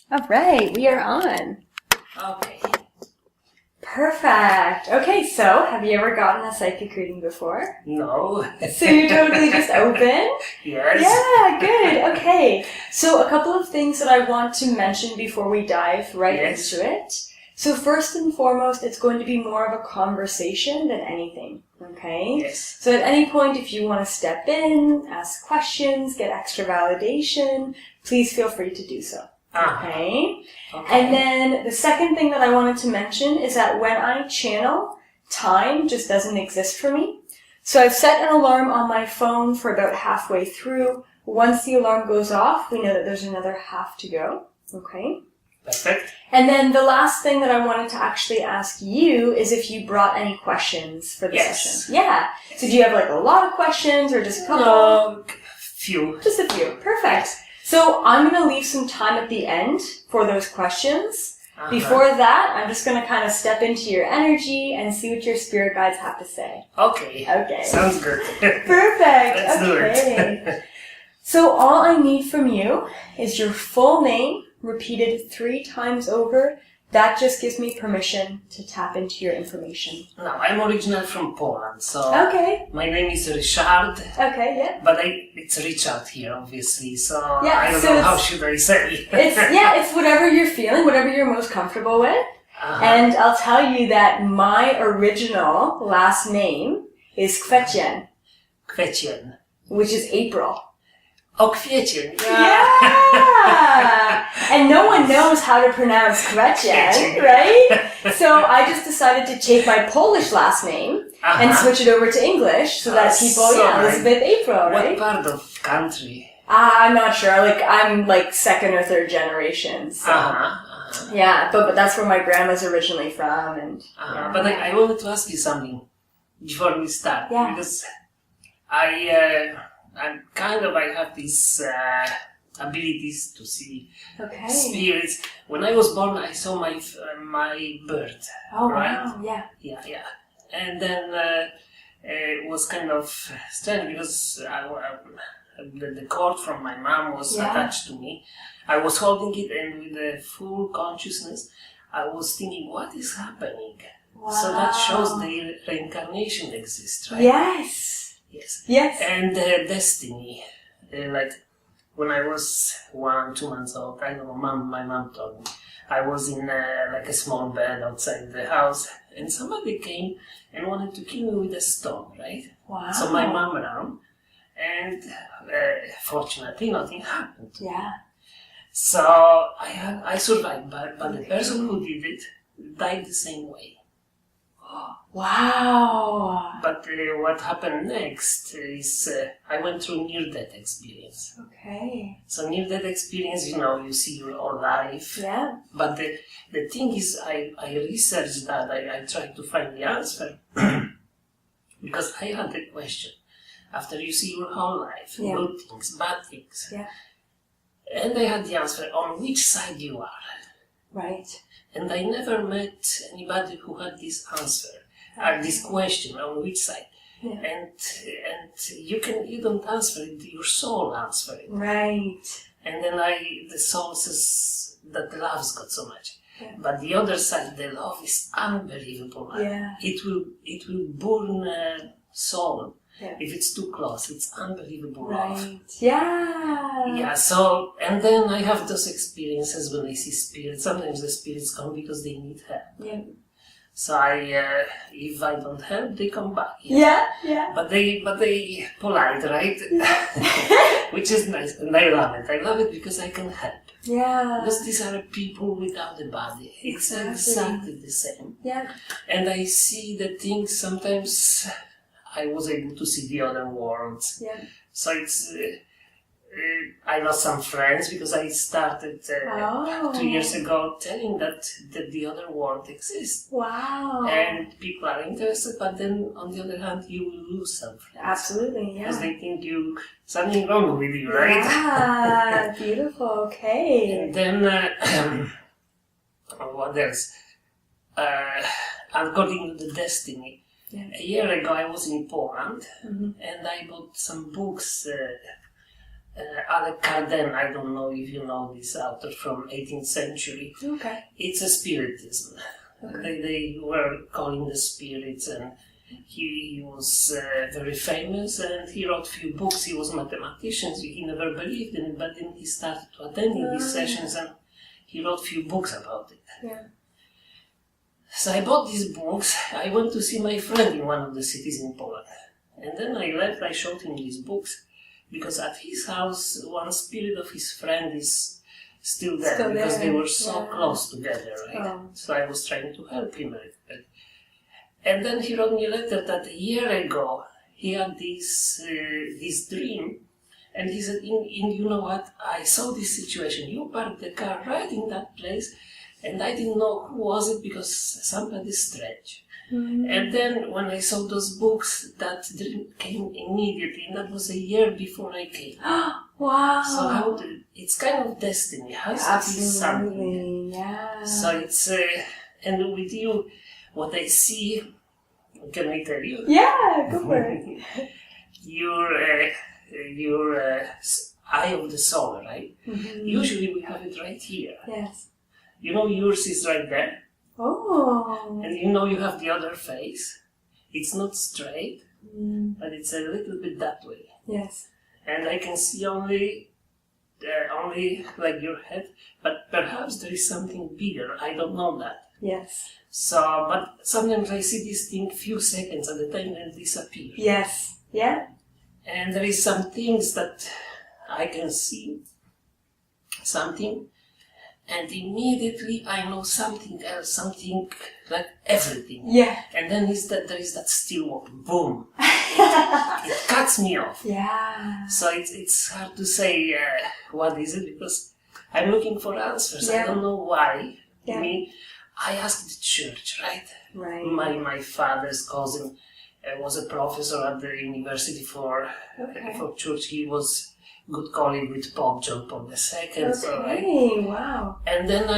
All right, we are on. Okay. Perfect. Okay, so have you ever gotten a psychic reading before? No. So you're totally just open? Yes. Yeah, good. Okay. So a couple of things that I want to mention before we dive right into it. So first and foremost, it's going to be more of a conversation than anything. Okay? Yes. So at any point, if you want to step in, ask questions, get extra validation, please feel free to do so. Okay? And then the second thing that I wanted to mention is that when I channel, time just doesn't exist for me. So I've set an alarm on my phone for about halfway through. Once the alarm goes off, we know that there's another half to go. Okay? Perfect. And then the last thing that I wanted to actually ask you is if you brought any questions for the session. Yeah. So do you have like a lot of questions or just a couple? No, few. Just a few. Perfect. So I'm going to leave some time at the end for those questions. Before that, I'm just going to kind of step into your energy and see what your spirit guides have to say. Okay. Okay. Sounds good. Perfect. Let's do it. So all I need from you is your full name repeated 3 times over. That just gives me permission to tap into your information. Now, I'm originally from Poland, so my name is Richard. Okay, yeah. But it's Richard here, obviously, so yeah, I don't know how should I say. It's whatever you're feeling, whatever you're most comfortable with. And I'll tell you that my original last name is Kwiecień. Kwiecień. Which is April. Oh, Kwiecień. Yeah! And no one knows how to pronounce Kwiecień, right? So I just decided to take my Polish last name and switch it over to English so that people, Elizabeth April, right? What part of country? I'm not sure. I'm like 2nd or 3rd generation. So. Yeah, but that's where my grandma's originally from. And But I wanted to ask you something before we start. Yeah. Because I have these abilities to see spirits. When I was born, I saw my bird. Oh, right? Wow, yeah. Yeah. And then it was kind of strange because the cord from my mom was attached to me. I was holding it, and with the full consciousness, I was thinking, what is happening? Wow. So that shows the reincarnation exists, right? Yes. And destiny. Like when I was 1-2 months old, I don't know, my mom told me, I was in like a small bed outside the house, and somebody came and wanted to kill me with a stone, right? Wow. So my mom ran, and fortunately nothing happened. Yeah. So I survived, but the person who did it died the same way. Wow. But what happened next is I went through near-death experience. Okay. So near-death experience, you see your whole life. Yeah. But the thing is, I researched that. I tried to find the answer because I had a question. After you see your whole life, good things, bad things. Yeah. And I had the answer on which side you are. Right. And I never met anybody who had this answer. This question on which side, and you don't answer it, your soul answers it, right? And then the soul says that the love's got so much, but the other side, the love is unbelievable. It will burn soul if it's too close. It's unbelievable love. Yeah. So and then I have those experiences when I see spirits. Sometimes the spirits come because they need help. Yeah. So if I don't help, they come back. Yeah. But they polite, right? Which is nice, and I love it. I love it because I can help. Yeah. Because these are people without a body. It's exactly the same. Yeah. And I see the things. Sometimes I was able to see the other worlds. Yeah. So it's. I lost some friends because I started 2 years ago telling that the other world exists. Wow. And people are interested, but then on the other hand, you will lose some friends. Absolutely, yeah. Because they think something wrong with you, right? Yeah, beautiful, okay. And then, what else? According to the destiny, a year ago I was in Poland and I bought some books Alec Carden, I don't know if you know this author from 18th century. Okay. It's a spiritism. Okay. They were calling the spirits, and he was very famous, and he wrote few books. He was a mathematician, so he never believed in it, but then he started to attending these sessions, and he wrote few books about it. Yeah. So I bought these books. I went to see my friend in one of the cities in Poland, and then I left. I showed him these books, because at his house, one spirit of his friend is still there, because they were so close together, right? Oh. So I was trying to help him a little bit. And then he wrote me a letter that a year ago he had this dream, and he said, you know what, I saw this situation. You parked the car right in that place, and I didn't know who was it because somebody strange. Mm-hmm. And then when I saw those books, that dream came immediately, and that was a year before I came. Wow! So it's kind of destiny. It has to be something. Yeah. So it's and with you, what I see. Can I tell you? Yeah, go for it. Your eye of the soul, right? Mm-hmm. Usually we have it right here. Yes. You know, yours is right there. Oh. And you know you have the other face. It's not straight, but it's a little bit that way. Yes. And I can see only like your head, but perhaps there is something bigger. I don't know that. Yes. So, but sometimes I see this thing few seconds at a time and it disappears. Yes. Yeah. And there is some things that I can see something, and immediately I know something else, something like everything. Yeah. And then there is that still walk, boom. It cuts me off. Yeah. So it's hard to say what is it, because I'm looking for answers. Yeah. I don't know why. Yeah. I asked the church, right? Right. My father's cousin was a professor at the university for church. He was good colleague with Pope John Paul II. Okay, So, right? Wow. And then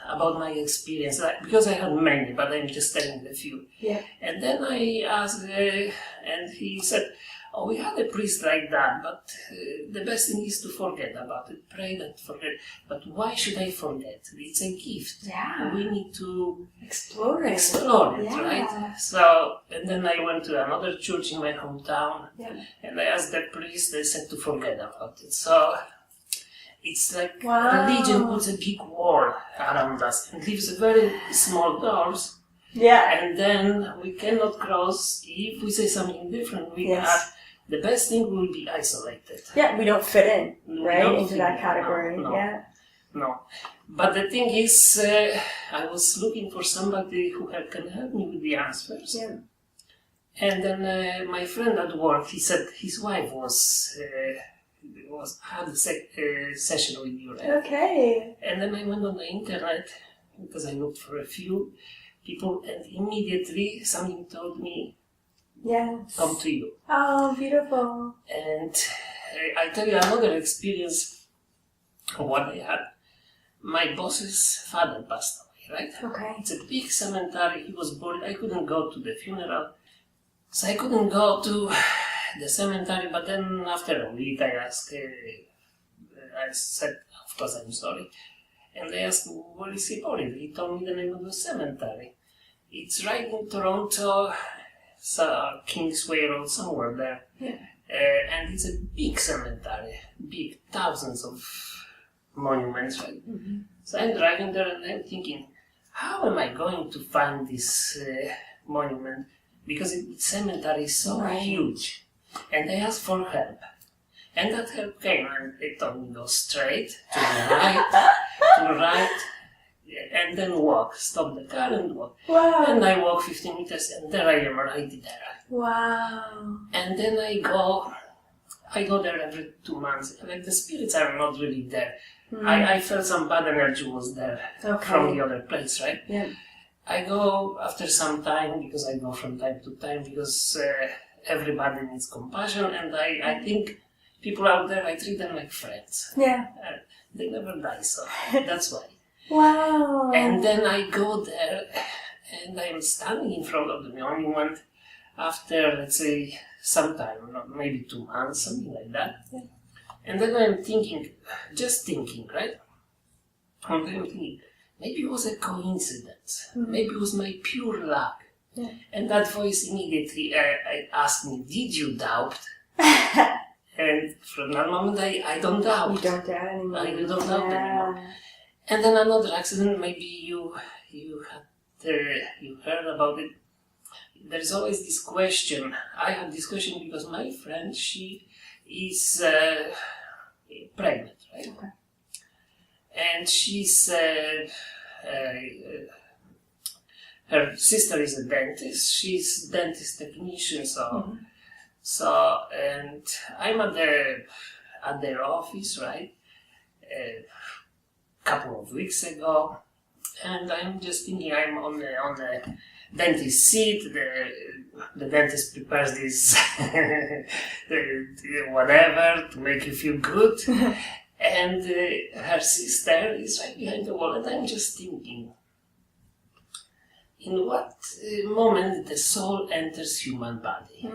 about my experience, because I had many, but I'm just telling a few. Yeah. And then I asked, and he said, oh, we had a priest like that, but the best thing is to forget about it. Pray that forget. But why should I forget? It's a gift. Yeah. We need to explore it, yeah. Right? So, and then I went to another church in my hometown, and I asked the priest, they said to forget about it. So, it's like religion puts a big wall around us and leaves very small doors. Yeah. And then we cannot cross. If we say something different, the best thing will be isolated. Yeah, we don't fit in, right, into that category. No. No. But the thing is, I was looking for somebody who can help me with the answers. Yeah. And then my friend at work, he said his wife had a session with you. Right? Okay. And then I went on the internet because I looked for a few people, and immediately something told me, yes, come to you. Oh, beautiful. And I tell you another experience of what I had. My boss's father passed away, right? Okay. It's a big cemetery. He was buried. I couldn't go to the funeral. So I couldn't go to the cemetery, but then after a week I asked, I said, of course I'm sorry. And they asked, where is he buried? He told me the name of the cemetery. It's right in Toronto, Kingsway Road, somewhere there. Yeah. And it's a big cemetery, big, thousands of monuments, right? Mm-hmm. So I'm driving there and I'm thinking, how am I going to find this monument? Because the cemetery is so huge. And I asked for help. And that help came, and they told me go straight, to the right, and then walk. Stop the car and walk. Wow. And I walk 15 meters, and there I am, right there. Wow. And then I go there every 2 months. Like, the spirits are not really there. Mm. I felt some bad energy was there from the other place, right? Yeah. I go after some time, because I go from time to time, because everybody needs compassion, and I think people out there, I treat them like friends. Yeah. They never die, so that's why. Wow. And then I go there, and I'm standing in front of the monument after, let's say, some time, maybe 2 months, something like that. Yeah. And then I'm thinking, just thinking, right? And I'm thinking, maybe it was a coincidence. Maybe it was my pure luck. Yeah. And that voice immediately asked me, did you doubt? And from that moment, I don't doubt. You don't doubt anymore. I don't doubt anymore. And then another accident, maybe you heard about it. There's always this question. I had this question because my friend, she is pregnant, right? Okay. And she's her sister is a dentist. She's a dentist technician, so and I'm at their office, right? A couple of weeks ago, and I'm just thinking I'm on the dentist seat. The dentist prepares this whatever to make you feel good, and her sister is right behind the wall, and I'm just thinking, in what moment the soul enters human body?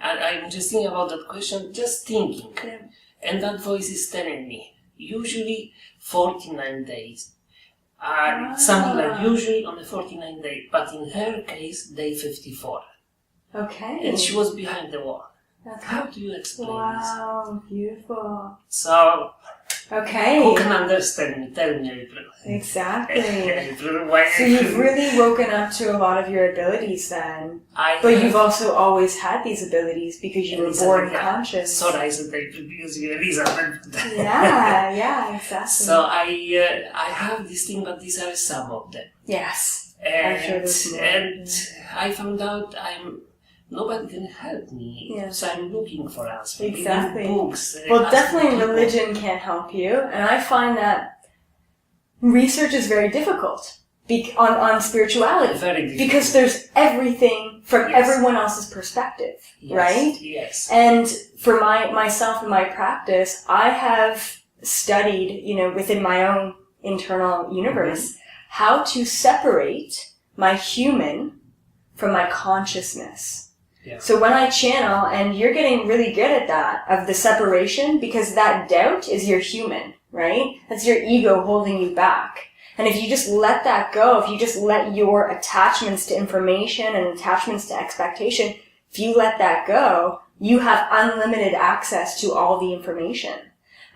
I'm just thinking about that question, just thinking. Yeah. And that voice is telling me, usually 49 days. Something like usually on the 49th day, but in her case, day 54. Okay. And she was behind the wall. That's How do you explain this? Wow, beautiful. So, Okay. who can understand me? Tell me, April. Exactly. April, why So you've really woken up to a lot of your abilities then. But you've also always had these abilities because you were born conscious. Sorry, I said April because you're Elizabeth. Yeah, exactly. So I have this thing, but these are some of them. Yes. And, I'm sure there's more. And I found out nobody can help me, Yeah. so I'm looking for answers. Exactly. Reading books. Well, definitely people. religion can't help you, and I find that research is very difficult on spirituality. Very difficult. Because there's everything from everyone else's perspective, right? Yes. And for myself and my practice, I have studied, within my own internal universe, how to separate my human from my consciousness. Yeah. So when I channel, and you're getting really good at that, of the separation, because that doubt is your human, right? That's your ego holding you back. And if you just let that go, if you just let your attachments to information and attachments to expectation, if you let that go, you have unlimited access to all the information,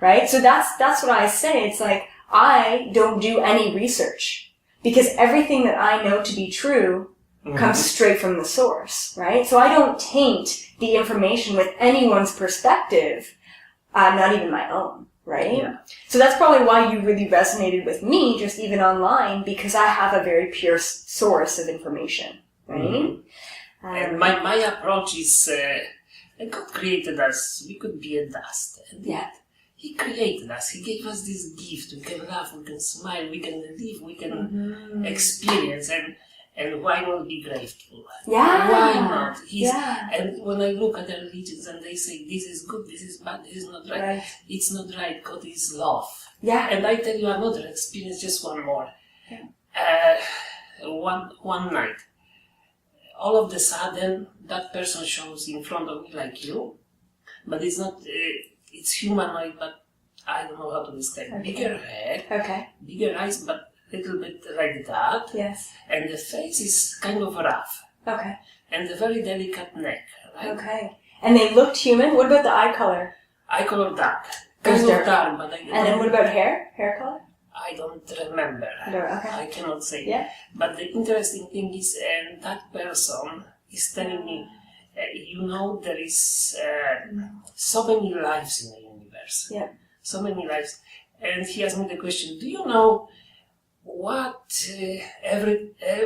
right? So that's what I say. It's like, I don't do any research because everything that I know to be true comes straight from the source, right? So I don't taint the information with anyone's perspective, not even my own, right? Yeah. So that's probably why you really resonated with me, just even online, because I have a very pure source of information, right? And my approach is, God created us, we could be a dust. And He created us, He gave us this gift, we can laugh, we can smile, we can live, we can experience, and why not be grateful? Yeah. Why not? And when I look at the religions and they say, this is good, this is bad, this is not right. It's not right. God is love. Yeah. And I tell you another experience, just one more. Yeah. One night, all of a sudden, that person shows in front of me like you, but it's not, it's humanoid, but I don't know how to describe. Okay. Bigger head, bigger eyes, but little bit like that. Yes. And the face is kind of rough. Okay. And a very delicate neck, right? Okay. And they looked human? What about the eye color? Eye color dark. Kind of dark, but and then what about hair? Hair color? I don't remember. No, okay. I cannot say. Yeah. But the interesting thing is, and that person is telling me, there is so many lives in the universe. Yeah. So many lives. And he asked me the question, do you know what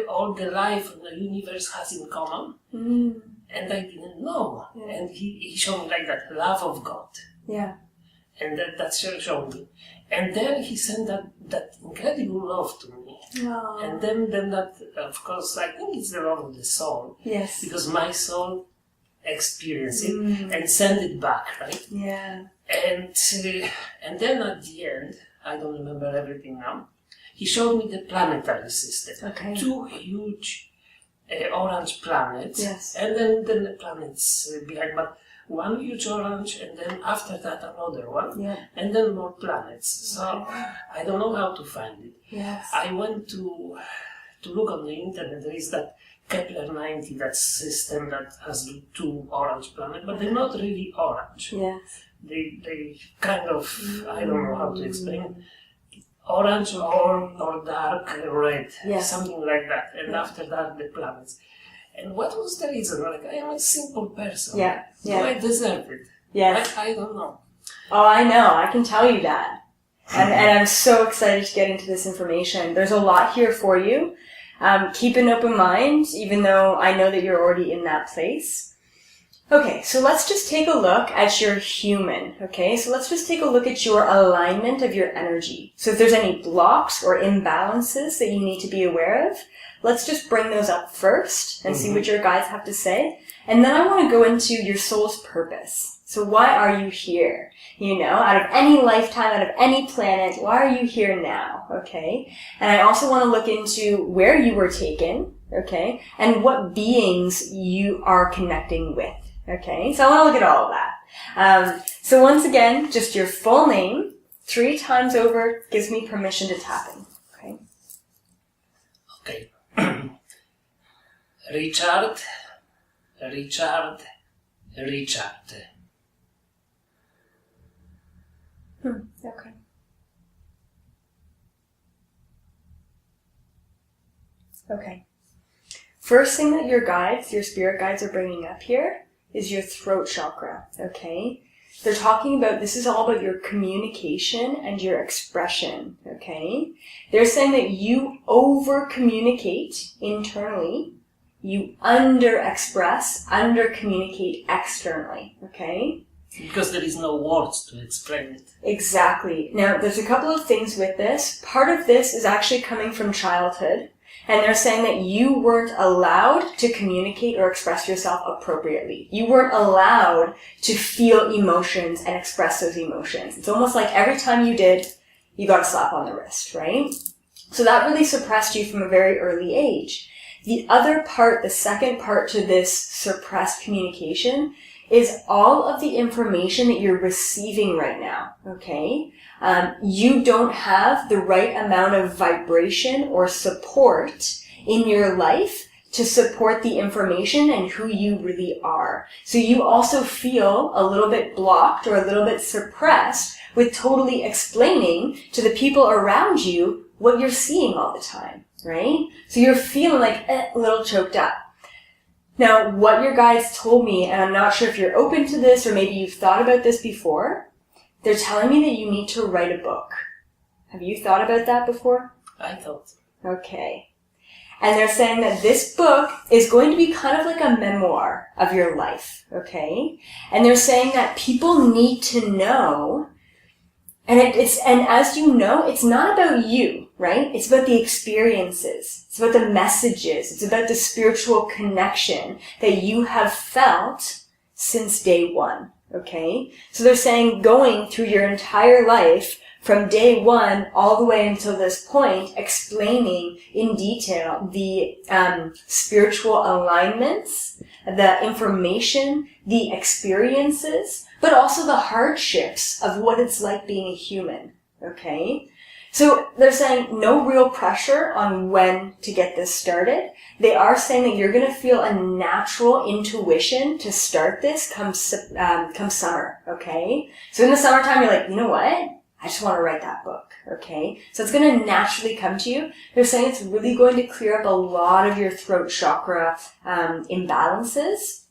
all the life in the universe has in common? And I didn't know. Yeah. And he showed me like that, love of God. Yeah. And that showed me. And then he sent that incredible love to me. Aww. And then that, of course, I think it's the love of the soul. Yes. Because my soul experienced it and sent it back, right? Yeah. And then at the end, I don't remember everything now, he showed me the planetary system. Okay. 2 huge orange planets. Yes. And then the planets behind. But one huge orange, and then after that another one, Yeah. and then more planets. So Okay. I don't know how to find it. Yes. I went to look on the internet. There is that Kepler 90, that system that has two orange planets, but they're not really orange. Yes. They kind of, I don't know how to explain it. Orange or dark red, something like that. And after that, the planets. And what was the reason? Like, I am a simple person. Yeah. Do I deserve it? Yes. I don't know. Oh, I know. I can tell you that. And I'm so excited to get into this information. There's a lot here for you. Keep an open mind, even though I know that you're already in that place. Okay, so let's just take a look at your human, okay? So let's just take a look at your alignment of your energy. So if there's any blocks or imbalances that you need to be aware of, let's just bring those up first and see what your guides have to say. And then I want to go into your soul's purpose. So why are you here? You know, out of any lifetime, out of any planet, why are you here now? Okay? And I also want to look into where you were taken, okay? And what beings you are connecting with. Okay, so I want to look at all of that. So once again, just your full name, 3 times over gives me permission to tap in. Okay. Okay. Richard. Okay. Okay. First thing that your guides, your spirit guides are bringing up here is your throat chakra, okay? They're talking about, this is all about your communication and your expression, okay? They're saying that you over-communicate internally, you under-express, under-communicate externally, okay? Because there is no words to explain it. Exactly. Now, there's a couple of things with this. Part of this is actually coming from childhood. And they're saying that you weren't allowed to communicate or express yourself appropriately. You weren't allowed to feel emotions and express those emotions. It's almost like every time you did, you got a slap on the wrist, right? So that really suppressed you from a very early age. The other part, the second part to this suppressed communication is all of the information that you're receiving right now, okay? You don't have the right amount of vibration or support in your life to support the information and who you really are. So you also feel a little bit blocked or a little bit suppressed with totally explaining to the people around you what you're seeing all the time, right? So you're feeling like a little choked up. Now, what your guides told me, and I'm not sure if you're open to this or maybe you've thought about this before, they're telling me that you need to write a book. Have you thought about that before? I thought. Okay. And they're saying that this book is going to be kind of like a memoir of your life, okay? And they're saying that people need to know, and and as you know, it's not about you, right? It's about the experiences. It's about the messages. It's about the spiritual connection that you have felt since day one, okay? So they're saying going through your entire life from day one all the way until this point, explaining in detail the spiritual alignments, the information, the experiences, but also the hardships of what it's like being a human, okay? So they're saying no real pressure on when to get this started. They are saying that you're going to feel a natural intuition to start this come summer, okay? So in the summertime, you're like, you know what? I just want to write that book, okay? So it's going to naturally come to you. They're saying it's really going to clear up a lot of your throat chakra imbalances.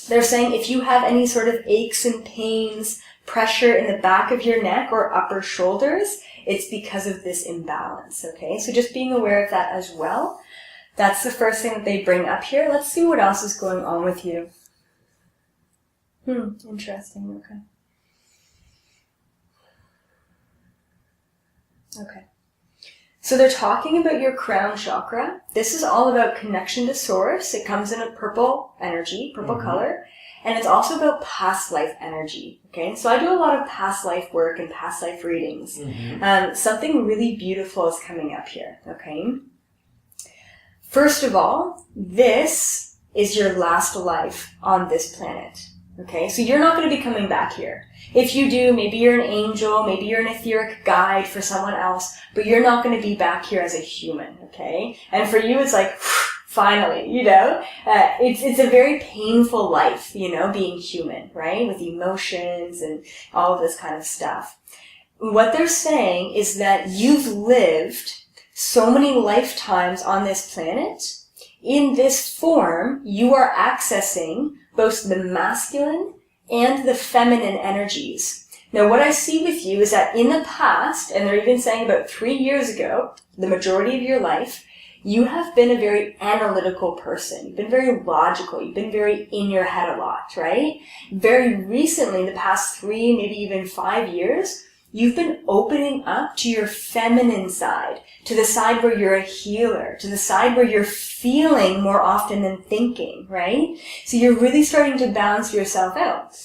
They're saying if you have any sort of aches and pains, pressure in the back of your neck or upper shoulders, it's because of this imbalance, okay? So just being aware of that as well. That's the first thing that they bring up here. Let's see what else is going on with you. Interesting, okay. Okay. So they're talking about your crown chakra. This is all about connection to source. It comes in a purple energy, purple color. And it's also about past life energy. Okay. So I do a lot of past life work and past life readings. Something really beautiful is coming up here. Okay. First of all, this is your last life on this planet. Okay, so you're not going to be coming back here. If you do, maybe you're an angel, maybe you're an etheric guide for someone else, but you're not going to be back here as a human, okay? And for you, it's like, finally, it's a very painful life, being human, right? With emotions and all of this kind of stuff. What they're saying is that you've lived so many lifetimes on this planet. In this form, you are accessing both the masculine and the feminine energies. Now, what I see with you is that in the past, and they're even saying about 3 years ago, the majority of your life, you have been a very analytical person. You've been very logical. You've been very in your head a lot, right? Very recently, the past 3, maybe even 5 years, you've been opening up to your feminine side, to the side where you're a healer, to the side where you're feeling more often than thinking, right? So you're really starting to balance yourself out.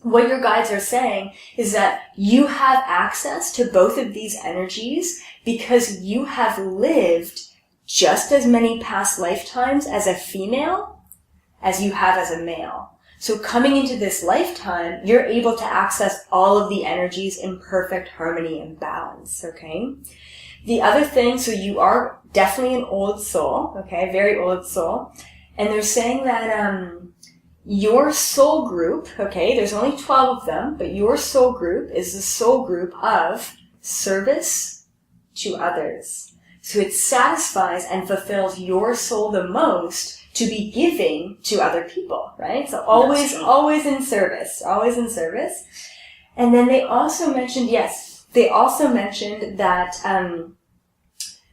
What your guides are saying is that you have access to both of these energies because you have lived just as many past lifetimes as a female as you have as a male. So coming into this lifetime, you're able to access all of the energies in perfect harmony and balance, okay? The other thing, so you are definitely an old soul, okay? Very old soul. And they're saying that your soul group, okay, there's only 12 of them, but your soul group is the soul group of service to others. So it satisfies and fulfills your soul the most to be giving to other people, right? So always in service. And then they also mentioned, that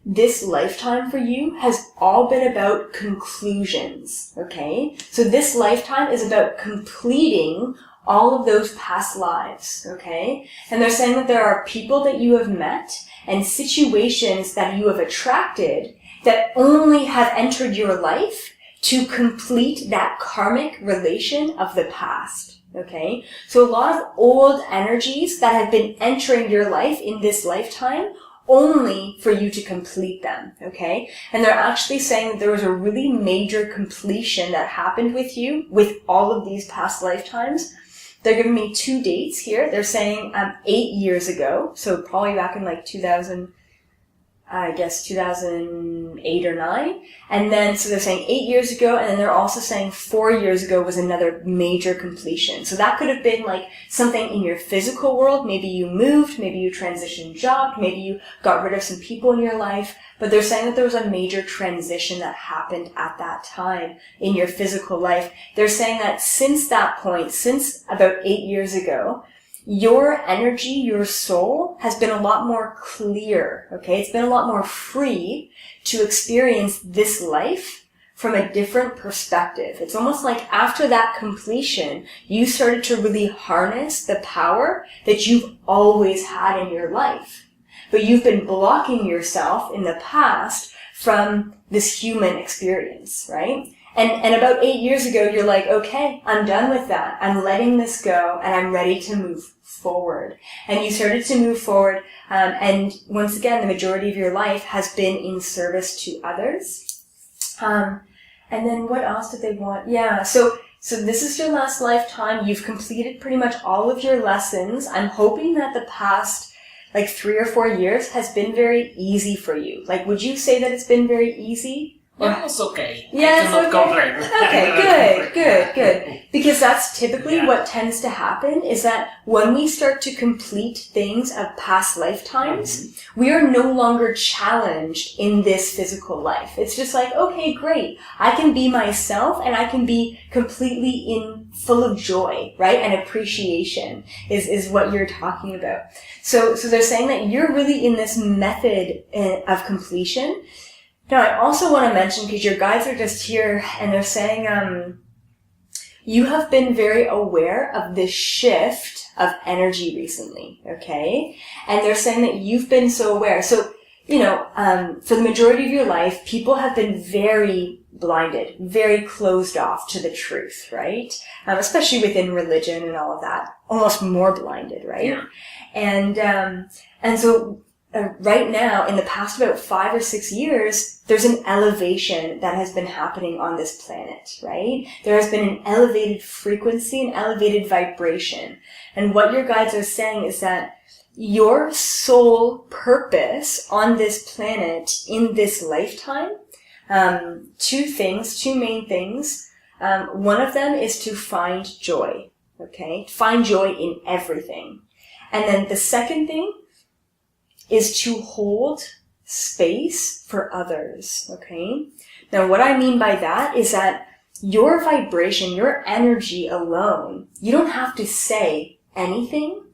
this lifetime for you has all been about conclusions, okay? So this lifetime is about completing all of those past lives, okay? And they're saying that there are people that you have met and situations that you have attracted that only have entered your life to complete that karmic relation of the past, okay? So a lot of old energies that have been entering your life in this lifetime only for you to complete them, okay? And they're actually saying that there was a really major completion that happened with you with all of these past lifetimes. They're giving me 2 dates here. They're saying 8 years ago, so probably back in like 2008 or 9. And then, so they're saying 8 years ago, and then they're also saying 4 years ago was another major completion. So that could have been like something in your physical world. Maybe you moved, maybe you transitioned jobs, maybe you got rid of some people in your life. But they're saying that there was a major transition that happened at that time in your physical life. They're saying that since that point, since about 8 years ago, your energy, your soul has been a lot more clear, okay? It's been a lot more free to experience this life from a different perspective. It's almost like after that completion, you started to really harness the power that you've always had in your life. But you've been blocking yourself in the past from this human experience, right? And about 8 years ago, you're like, okay, I'm done with that. I'm letting this go and I'm ready to move forward. And you started to move forward. And once again, the majority of your life has been in service to others. And then what else did they want? Yeah, so this is your last lifetime. You've completed pretty much all of your lessons. I'm hoping that the past 3 or 4 years has been very easy for you. Like, would you say that it's been very easy? Yeah, it's okay. Yeah, I cannot complain. Okay, good. Because that's typically what tends to happen is that when we start to complete things of past lifetimes, we are no longer challenged in this physical life. It's just like, okay, great. I can be myself and I can be completely full of joy, right? And appreciation is what you're talking about. So they're saying that you're really in this method of completion. Now, I also want to mention, because your guides are just here, and they're saying you have been very aware of this shift of energy recently, okay? And they're saying that you've been so aware. So, for the majority of your life, people have been very blinded, very closed off to the truth, right? Especially within religion and all of that. Almost more blinded, right? Yeah. And so right now, in the past about 5 or 6 years, there's an elevation that has been happening on this planet, right? There has been an elevated frequency, an elevated vibration. And what your guides are saying is that your sole purpose on this planet in this lifetime, two main things. One of them is to find joy, okay? Find joy in everything. And then the second thing is to hold space for others, okay? Now, what I mean by that is that your vibration, your energy alone, you don't have to say anything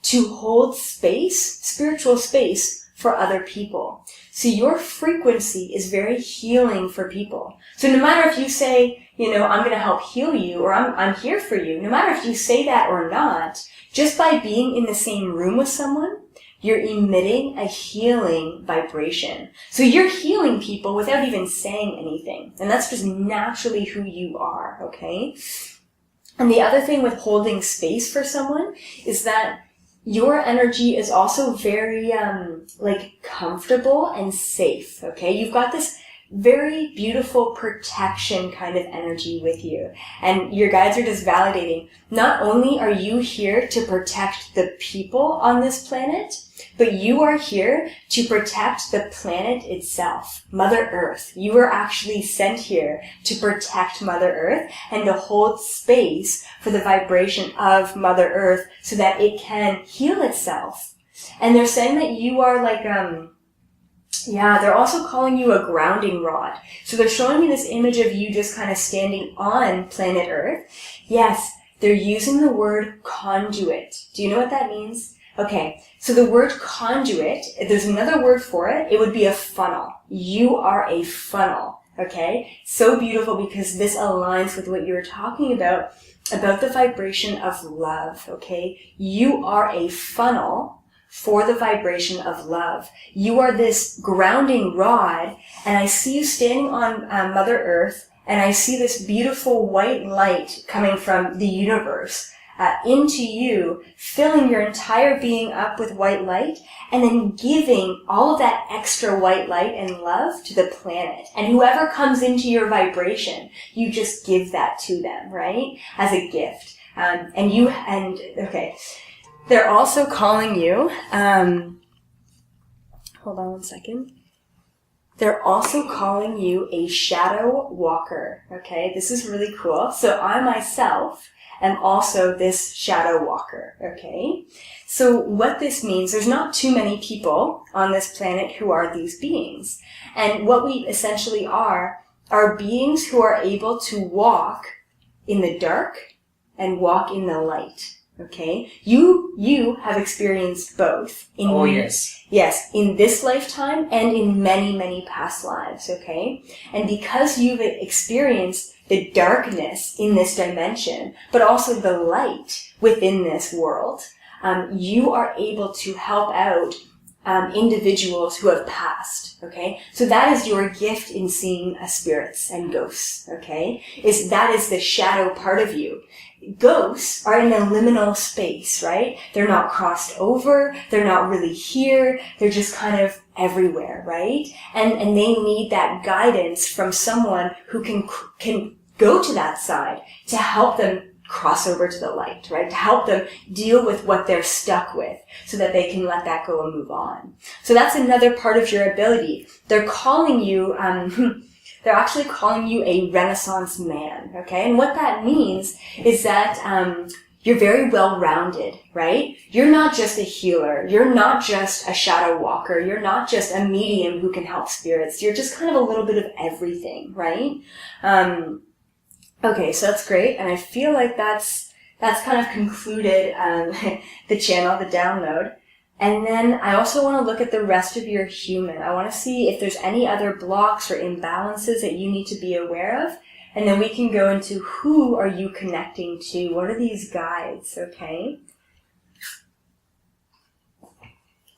to hold space, spiritual space, for other people. So your frequency is very healing for people. So no matter if you say, I'm going to help heal you, or I'm here for you, no matter if you say that or not, just by being in the same room with someone, you're emitting a healing vibration. So you're healing people without even saying anything. And that's just naturally who you are, okay? And the other thing with holding space for someone is that your energy is also very, comfortable and safe, okay? You've got this very beautiful protection kind of energy with you. And your guides are just validating, not only are you here to protect the people on this planet, but you are here to protect the planet itself, Mother Earth. You were actually sent here to protect Mother Earth and to hold space for the vibration of Mother Earth so that it can heal itself. And they're saying that you are they're also calling you a grounding rod. So they're showing me this image of you just kind of standing on planet Earth. Yes, they're using the word conduit. Do you know what that means? Okay, so the word conduit, there's another word for it. It would be a funnel. You are a funnel, okay? So beautiful because this aligns with what you were talking about the vibration of love, okay? You are a funnel for the vibration of love. You are this grounding rod, and I see you standing on Mother Earth, and I see this beautiful white light coming from the universe into you, filling your entire being up with white light, and then giving all of that extra white light and love to the planet. And whoever comes into your vibration, you just give that to them, right? As a gift. They're also calling you, hold on one second. They're also calling you a shadow walker, okay? This is really cool. So I myself am also this shadow walker, okay? So what this means, there's not too many people on this planet who are these beings. And what we essentially are beings who are able to walk in the dark and walk in the light. Okay, you have experienced both. Yes, in this lifetime and in many, many past lives, okay? And because you've experienced the darkness in this dimension, but also the light within this world, you are able to help out individuals who have passed, okay? So that is your gift in seeing spirits and ghosts, okay? That is the shadow part of you. Ghosts are in a liminal space, right? They're not crossed over. They're not really here. They're just kind of everywhere, right? And they need that guidance from someone who can go to that side to help them cross over to the light, right? To help them deal with what they're stuck with so that they can let that go and move on. So that's another part of your ability. They're calling you, they're actually calling you a Renaissance man, okay? And what that means is that you're very well-rounded, right? You're not just a healer. You're not just a shadow walker. You're not just a medium who can help spirits. You're just kind of a little bit of everything, right? Okay, so that's great. And I feel like that's kind of concluded the channel, the download. And then I also want to look at the rest of your human. I want to see if there's any other blocks or imbalances that you need to be aware of. And then we can go into who are you connecting to? What are these guides, okay?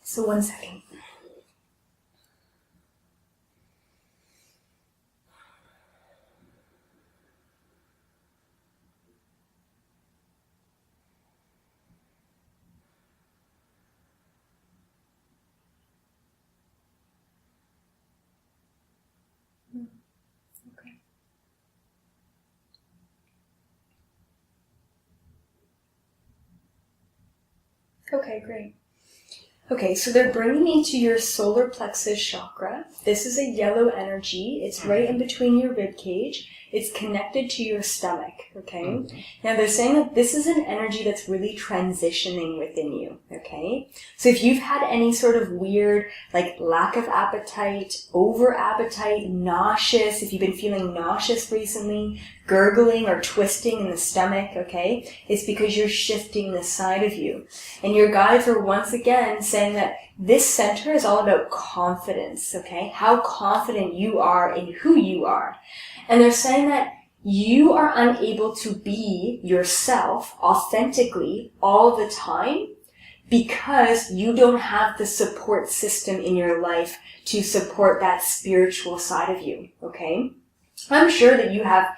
So 1 second. Okay, great. Okay, so they're bringing into your solar plexus chakra. This is a yellow energy. It's right in between your rib cage. It's connected to your stomach, okay? Mm-hmm. Now they're saying that this is an energy that's really transitioning within you, okay? So if you've had any sort of weird, like lack of appetite, over appetite, nauseous, if you've been feeling nauseous recently, gurgling or twisting in the stomach, okay? It's because you're shifting this side of you. And your guides are once again saying that this center is all about confidence, okay? How confident you are in who you are. And they're saying that you are unable to be yourself authentically all the time because you don't have the support system in your life to support that spiritual side of you, okay? I'm sure that you have,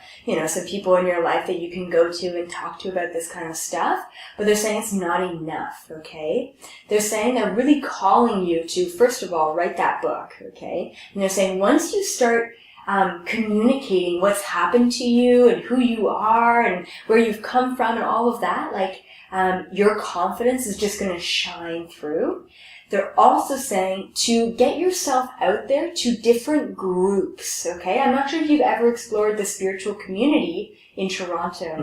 some people in your life that you can go to and talk to about this kind of stuff, but they're saying it's not enough, okay? They're saying they're really calling you to, first of all, write that book, okay? And they're saying once you start communicating what's happened to you and who you are and where you've come from and all of that, your confidence is just going to shine through. They're also saying to get yourself out there to different groups, okay? I'm not sure if you've ever explored the spiritual community in Toronto.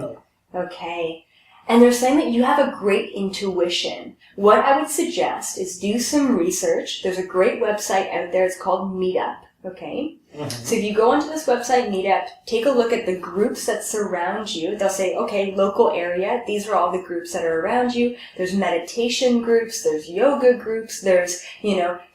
No. Okay. And they're saying that you have a great intuition. What I would suggest is do some research. There's a great website out there. It's called Meetup, okay? Mm-hmm. So if you go onto this website, Meetup, take a look at the groups that surround you. They'll say, okay, local area, these are all the groups that are around you. There's meditation groups, there's yoga groups, there's,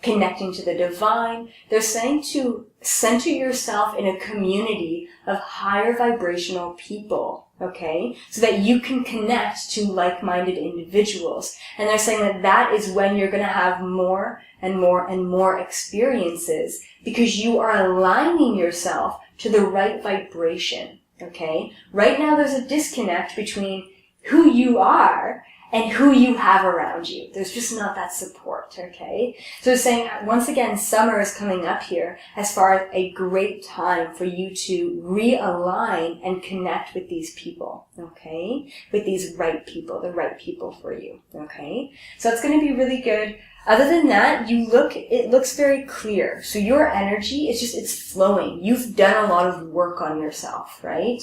connecting to the divine. They're saying to center yourself in a community of higher vibrational people, okay? So that you can connect to like-minded individuals. And they're saying that that is when you're going to have more and more and more experiences because you are aligning yourself to the right vibration, okay? Right now there's a disconnect between who you are and who you have around you. There's just not that support, okay? So it's saying, once again, summer is coming up here as far as a great time for you to realign and connect with these people, okay? With these right people, the right people for you, okay? So it's going to be really good. Other than that, it looks very clear. So your energy, it's flowing. You've done a lot of work on yourself, right?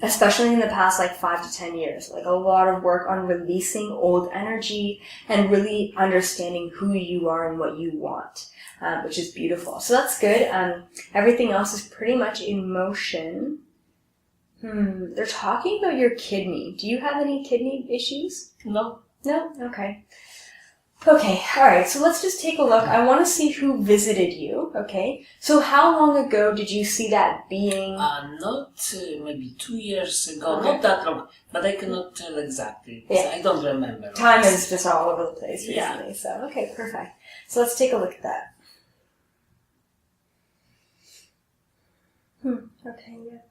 Especially in the past 5 to 10 years, a lot of work on releasing old energy and really understanding who you are and what you want, which is beautiful. So that's good. Everything else is pretty much in motion. They're talking about your kidney. Do you have any kidney issues? No. No? Okay. Okay, alright, so let's just take a look. I want to see who visited you, okay? So how long ago did you see that being? Maybe 2 years ago, okay. Not that long, but I cannot tell exactly. Yeah. I don't remember. Time is just all over the place recently, yeah. So okay, perfect. So let's take a look at that. Okay, yeah.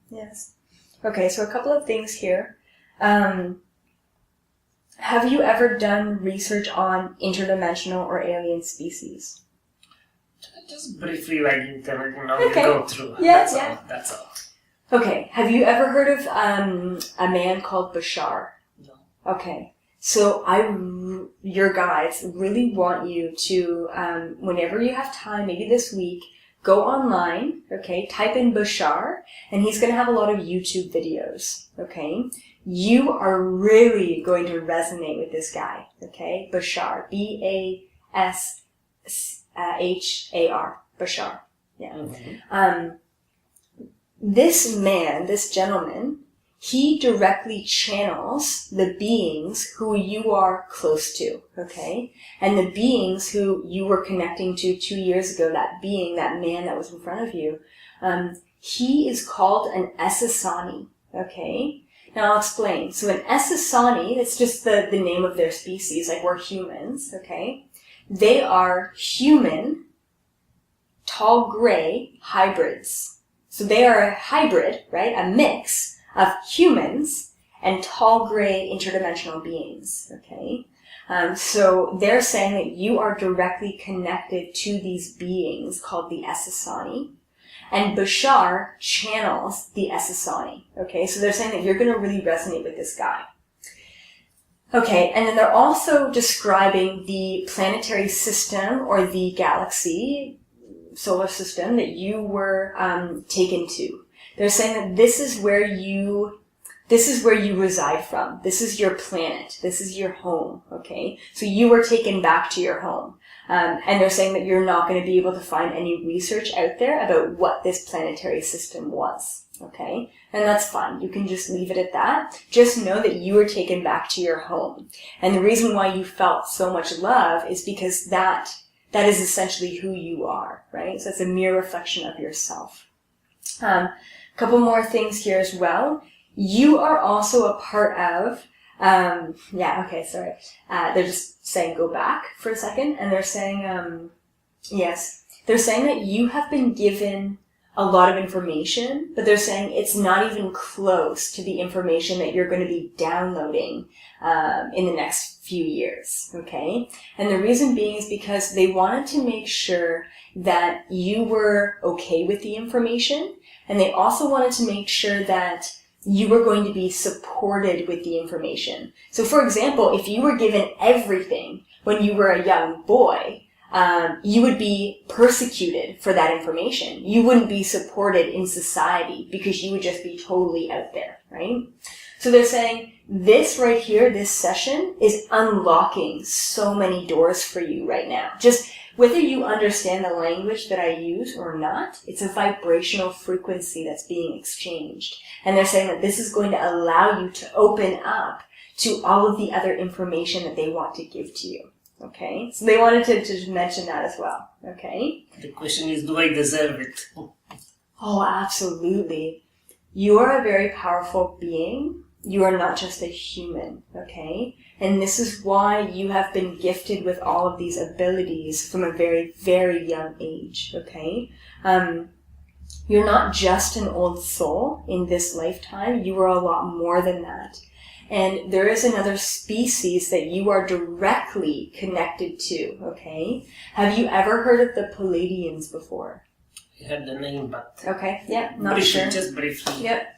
Yes. Okay, so a couple of things here. Have you ever done research on interdimensional or alien species? Just briefly, internet, okay. Go through. Yeah, That's all. Okay, have you ever heard of a man called Bashar? No. Okay, so your guides really want you to, whenever you have time, maybe this week, go online, okay, type in Bashar, and he's going to have a lot of YouTube videos, okay? You are really going to resonate with this guy, okay? Bashar, B-A-S-H-A-R, Bashar, yeah. Mm-hmm. This man, this gentleman, he directly channels the beings who you are close to, okay? And the beings who you were connecting to 2 years ago, that being, that man that was in front of you, he is called an Essassani, okay? Now I'll explain. So an Essassani, that's just the name of their species, we're humans, okay? They are human, tall gray hybrids. So they are a hybrid, right? A mix of humans and tall gray interdimensional beings, okay? So they're saying that you are directly connected to these beings called the Essassani. And Bashar channels the Essassani. Okay, so they're saying that you're going to really resonate with this guy. Okay, and then they're also describing the planetary system or the galaxy, solar system that you were taken to. They're saying that this is where you reside from. This is your planet. This is your home. Okay, so you were taken back to your home. And they're saying that you're not going to be able to find any research out there about what this planetary system was. Okay? And that's fine. You can just leave it at that. Just know that you were taken back to your home. And the reason why you felt so much love is because that is essentially who you are, right? So it's a mere reflection of yourself. A couple more things here as well. You are also a part of they're just saying go back for a second, and they're saying, they're saying that you have been given a lot of information, but they're saying it's not even close to the information that you're going to be downloading in the next few years, okay? And the reason being is because they wanted to make sure that you were okay with the information, and they also wanted to make sure that you were going to be supported with the information. So for example, if you were given everything when you were a young boy, you would be persecuted for that information. You wouldn't be supported in society because you would just be totally out there, right? So they're saying this right here, this session is unlocking so many doors for you right now. Just whether you understand the language that I use or not, it's a vibrational frequency that's being exchanged. And they're saying that this is going to allow you to open up to all of the other information that they want to give to you. Okay? So they wanted to just mention that as well. Okay? The question is, do I deserve it? Oh, absolutely. You are a very powerful being. You are not just a human, okay? And this is why you have been gifted with all of these abilities from a very, very young age, okay? You're not just an old soul in this lifetime. You are a lot more than that. And there is another species that you are directly connected to, okay? Have you ever heard of the Palladians before? I heard the name, but... Okay, yeah, not briefly, sure. just briefly. Yep.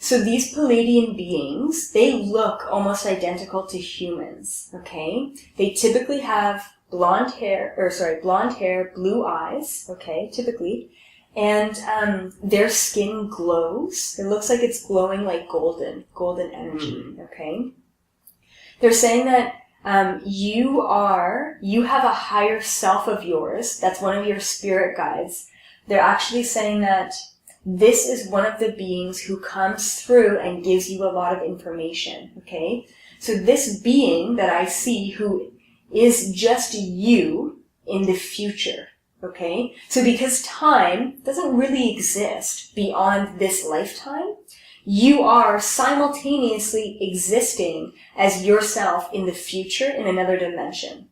So these Palladian beings, they look almost identical to humans, okay? They typically have blonde hair, blue eyes, okay, typically. And their skin glows. It looks like it's glowing like golden energy, okay? They're saying that you have a higher self of yours. That's one of your spirit guides. They're actually saying that this is one of the beings who comes through and gives you a lot of information, okay? So this being that I see who is just you in the future, okay? So because time doesn't really exist beyond this lifetime, you are simultaneously existing as yourself in the future in another dimension.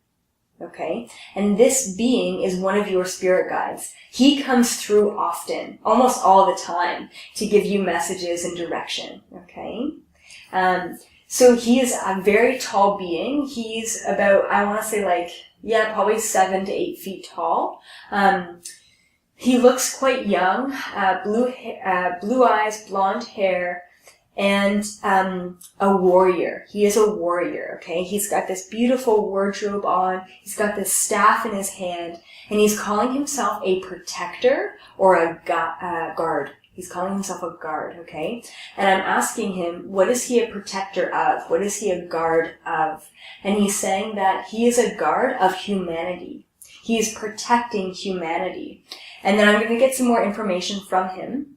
Okay? And this being is one of your spirit guides. He comes through often, almost all the time, to give you messages and direction. Okay? So he is a very tall being. He's about, I want to say probably 7 to 8 feet tall. He looks quite young, blue eyes, blonde hair, and a warrior. He is a warrior, okay? He's got this beautiful wardrobe on. He's got this staff in his hand, and he's calling himself a protector or a guard. He's calling himself a guard, okay? And I'm asking him, what is he a protector of? What is he a guard of? And he's saying that he is a guard of humanity. He is protecting humanity. And then I'm going to get some more information from him.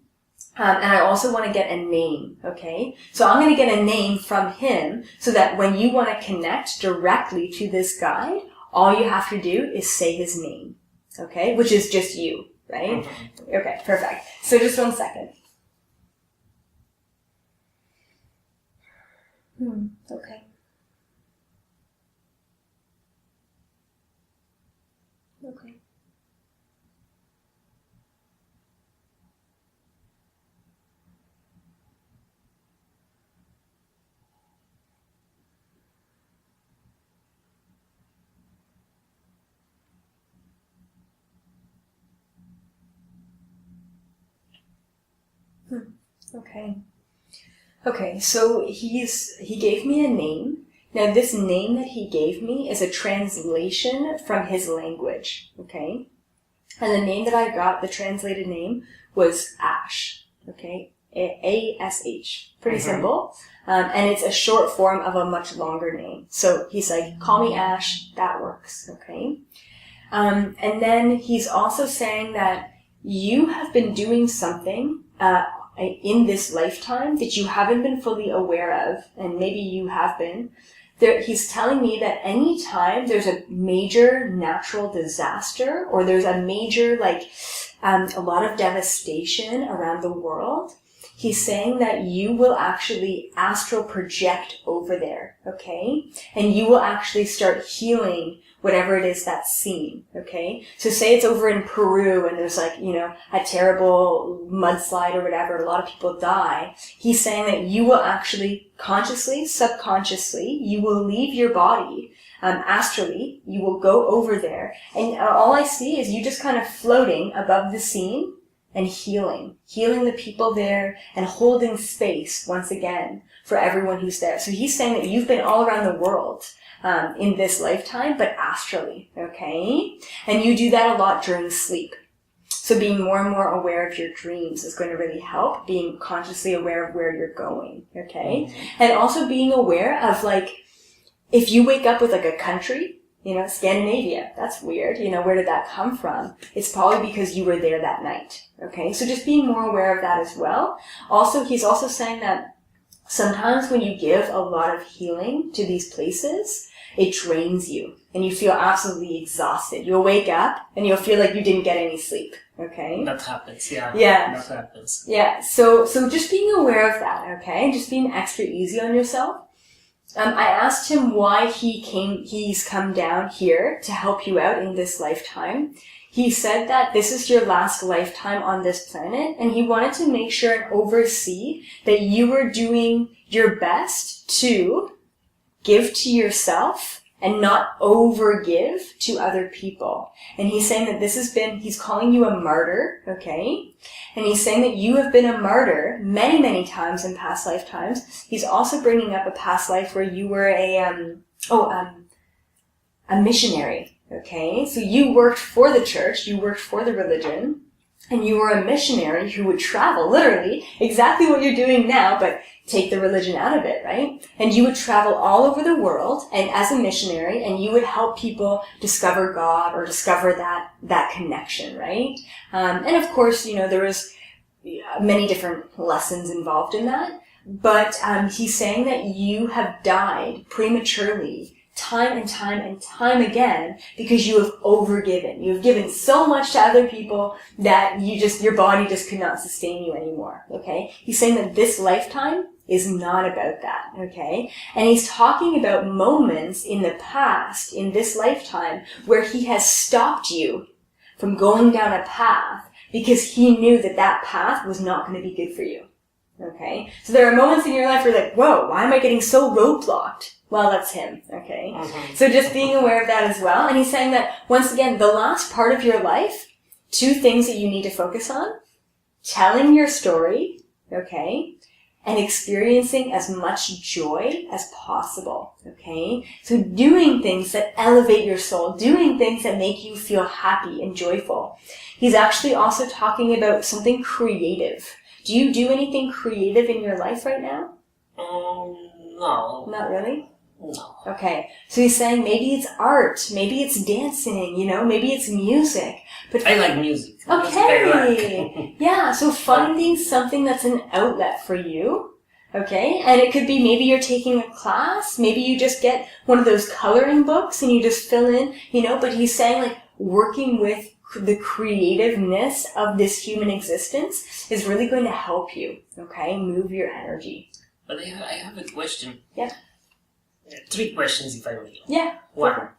And I also want to get a name, okay? So I'm going to get a name from him so that when you want to connect directly to this guide, all you have to do is say his name, okay? Which is just you, right? Okay, perfect. So just 1 second. Okay. Okay. Okay. Okay, so he gave me a name. Now this name that he gave me is a translation from his language, okay? And the name that I got, the translated name, was Ash, okay? A-S-H. Pretty simple. And it's a short form of a much longer name. So he's like, call me Ash, that works, okay? And then he's also saying that you have been doing something in this lifetime that you haven't been fully aware of, and maybe you have been. He's telling me that anytime there's a major natural disaster or there's a major, a lot of devastation around the world, he's saying that you will actually astral project over there, okay? And you will actually start healing whatever it is that's seen, okay? So say it's over in Peru and there's a terrible mudslide or whatever, a lot of people die. He's saying that you will actually consciously, subconsciously, you will leave your body, astrally, you will go over there. And all I see is you just kind of floating above the scene and healing the people there and holding space once again for everyone who's there. So he's saying that you've been all around the world in this lifetime, but astrally, okay? And you do that a lot during sleep. So being more and more aware of your dreams is going to really help, being consciously aware of where you're going, okay? Mm-hmm. And also being aware of, if you wake up with, a country, Scandinavia, that's weird, where did that come from? It's probably because you were there that night, okay? So just being more aware of that as well. Also, he's also saying that sometimes when you give a lot of healing to these places, it drains you and you feel absolutely exhausted. You'll wake up and you'll feel like you didn't get any sleep. Okay? That happens, yeah. Yeah. That happens. Yeah. So just being aware of that, okay? Just being extra easy on yourself. I asked him why he's come down here to help you out in this lifetime. He said that this is your last lifetime on this planet, and he wanted to make sure and oversee that you were doing your best to give to yourself and not overgive to other people. And he's saying that he's calling you a martyr, okay? And he's saying that you have been a martyr many, many times in past lifetimes. He's also bringing up a past life where you were a missionary, okay? So you worked for the church, you worked for the religion, and you were a missionary who would travel, literally, exactly what you're doing now, but take the religion out of it, right? And you would travel all over the world and as a missionary, and you would help people discover God or discover that connection, right? And of course, there was many different lessons involved in that. But he's saying that you have died prematurely time and time and time again because you have overgiven. You have given so much to other people that your body just could not sustain you anymore, okay? He's saying that this lifetime is not about that, okay? And he's talking about moments in the past, in this lifetime, where he has stopped you from going down a path because he knew that path was not going to be good for you, okay? So there are moments in your life where you're like, whoa, why am I getting so roadblocked? Well, that's him, okay? Mm-hmm. So just being aware of that as well. And he's saying that, once again, the last part of your life, 2 things that you need to focus on: telling your story, okay? And experiencing as much joy as possible, okay? So doing things that elevate your soul, doing things that make you feel happy and joyful. He's actually also talking about something creative. Do you do anything creative in your life right now? No. Not really? No. Okay. So he's saying maybe it's art, maybe it's dancing, maybe it's music. But I like music. Okay. Yeah, so finding something that's an outlet for you, okay? And it could be maybe you're taking a class, maybe you just get one of those coloring books and you just fill in, but he's saying working with the creativeness of this human existence is really going to help you, okay? Move your energy. But I have a question. Yeah. 3 questions, if I may. Yeah. 1,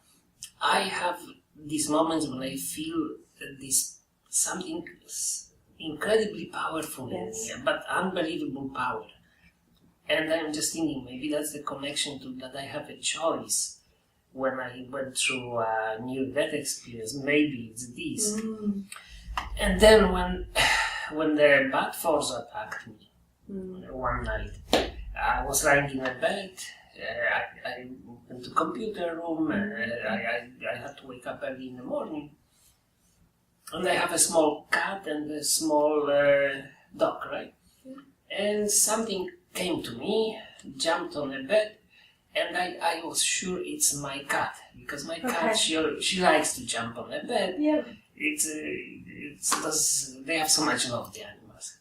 I have these moments when I feel this something incredibly powerful in me, but unbelievable power. And I'm just thinking, maybe that's the connection to that I have a choice when I went through a near-death experience. Maybe it's this. And then when the bad force attacked me, one night. I was lying in a bed. I went to the computer room. I had to wake up early in the morning. And I have a small cat and a small dog, right? And something came to me, jumped on the bed, and I was sure it's my cat, because my cat, she likes to jump on the bed. Yep. They have so much love, the animals.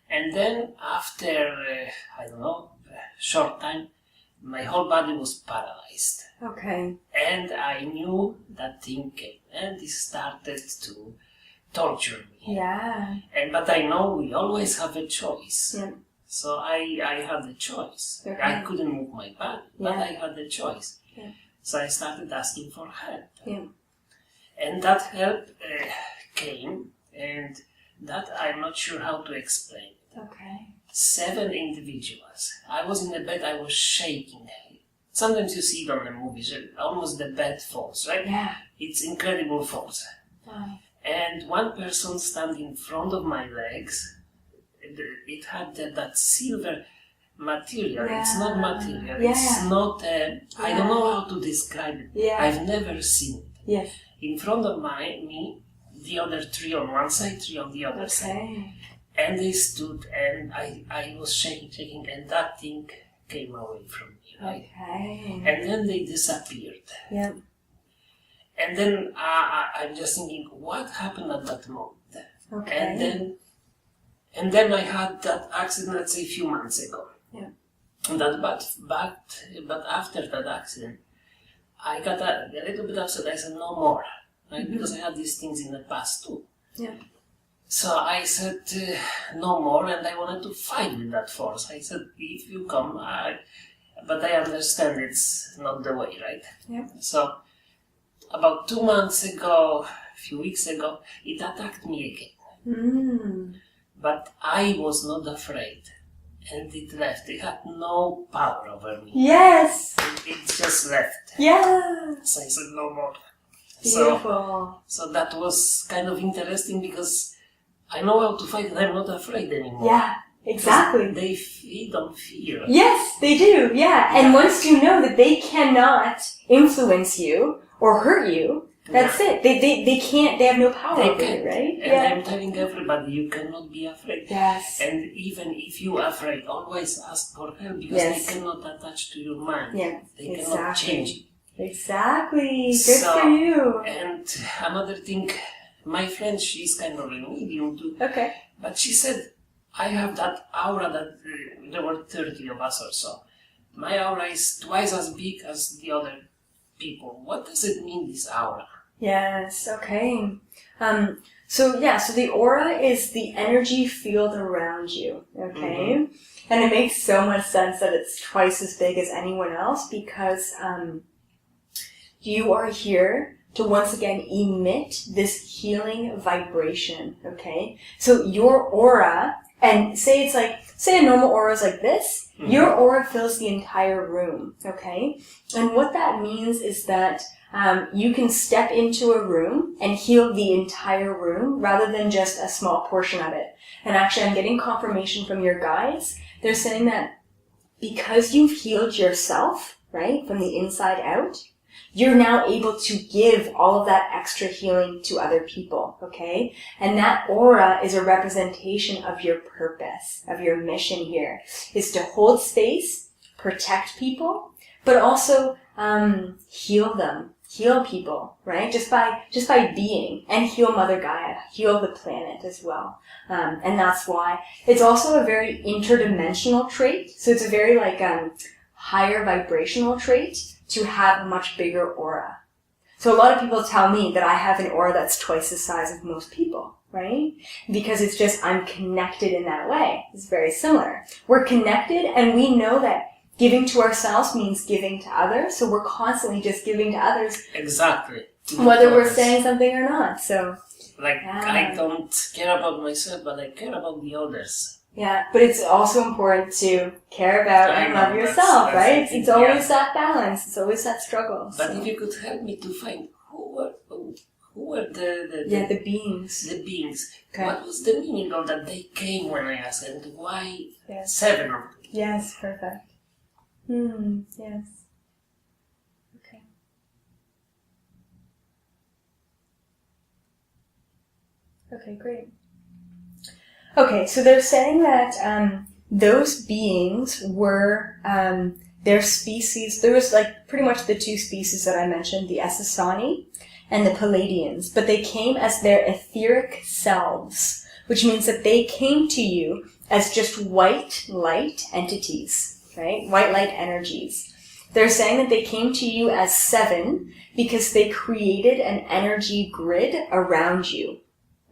And then after, I don't know, a short time, my whole body was paralyzed. Okay. And I knew that thing came, and it started to torture me. Yeah. But I know we always have a choice. Yeah. So I had a choice. Okay. I couldn't move my body, but Yeah. I had a choice. Yeah. So I started asking for help. Yeah. And that help came, and that I'm not sure how to explain. Okay. 7 individuals. I was in the bed, I was shaking. Sometimes you see it on the movies, almost the bed falls, right? Yeah. It's incredible force. Wow. And one person standing in front of my legs, it had that silver material. Yeah. It's not material. Yeah. It's not, I don't know how to describe it. Yeah. I've never seen it. Yes. In front of me, the other 3 on one side, 3 on the other side. Okay. And they stood, and I was shaking, and that thing came away from me, right? Okay. And then they disappeared. Yeah. And then I'm just thinking, what happened at that moment? Okay. And then I had that accident, let's say, a few months ago. Yeah. And but after that accident, I got a little bit upset. I said, no more, right? Because I had these things in the past too. Yeah. So I said, no more, and I wanted to fight with that force. I said, if you come, but I understand it's not the way, right? Yeah. So about 2 months ago, a few weeks ago, it attacked me again. But I was not afraid, and it left. It had no power over me. Yes! It just left. Yeah! So I said, no more. Beautiful. So that was kind of interesting, because I know how to fight and I'm not afraid anymore. Yeah, exactly. They feed on fear. Yes, they do, yeah. And once you know that they cannot influence you or hurt you, that's it. They can't, they have no power over you, right? And I'm telling everybody, you cannot be afraid. Yes. And even if you are afraid, always ask for help, because they cannot attach to your mind. Yeah, they cannot change it. Exactly. Good for you. And another thing, my friend, she's kind of a medium too. Okay. But she said, I have that aura that there were 30 of us or so. My aura is twice as big as the other people. What does it mean, this aura? Yes, okay. So the aura is the energy field around you, okay? And it makes so much sense that it's twice as big as anyone else, because you are here to once again emit this healing vibration, okay? So your aura, and say a normal aura is like this, your aura fills the entire room, okay? And what that means is that you can step into a room and heal the entire room rather than just a small portion of it. And actually, I'm getting confirmation from your guides. They're saying that because you've healed yourself, right, from the inside out, you're now able to give all of that extra healing to other people, okay? And that aura is a representation of your purpose, of your mission here, is to hold space, protect people, but also heal them, heal people, right? Just by being, and heal Mother Gaia, heal the planet as well. And that's why it's also a very interdimensional trait. So it's a very higher vibrational trait to have a much bigger aura. So a lot of people tell me that I have an aura that's twice the size of most people, right? Because it's just, I'm connected in that way. It's very similar. We're connected, and we know that giving to ourselves means giving to others, so we're constantly just giving to others. Exactly. Whether we're saying something or not, so. I don't care about myself, but I care about the others. Yeah, but it's also important to care about and love yourself, right? It's always that balance. It's always that struggle. But if you could help me to find who were the beings. The beings. Okay. What was the meaning of that? They came when I asked, and why Yes. 7 of them? Yes, perfect. Yes. Okay. Okay, great. Okay, so they're saying that those beings were their species. There was like pretty much the 2 species that I mentioned, the Essassani and the Palladians, but they came as their etheric selves, which means that they came to you as just white light entities, right? White light energies. They're saying that they came to you as 7 because they created an energy grid around you.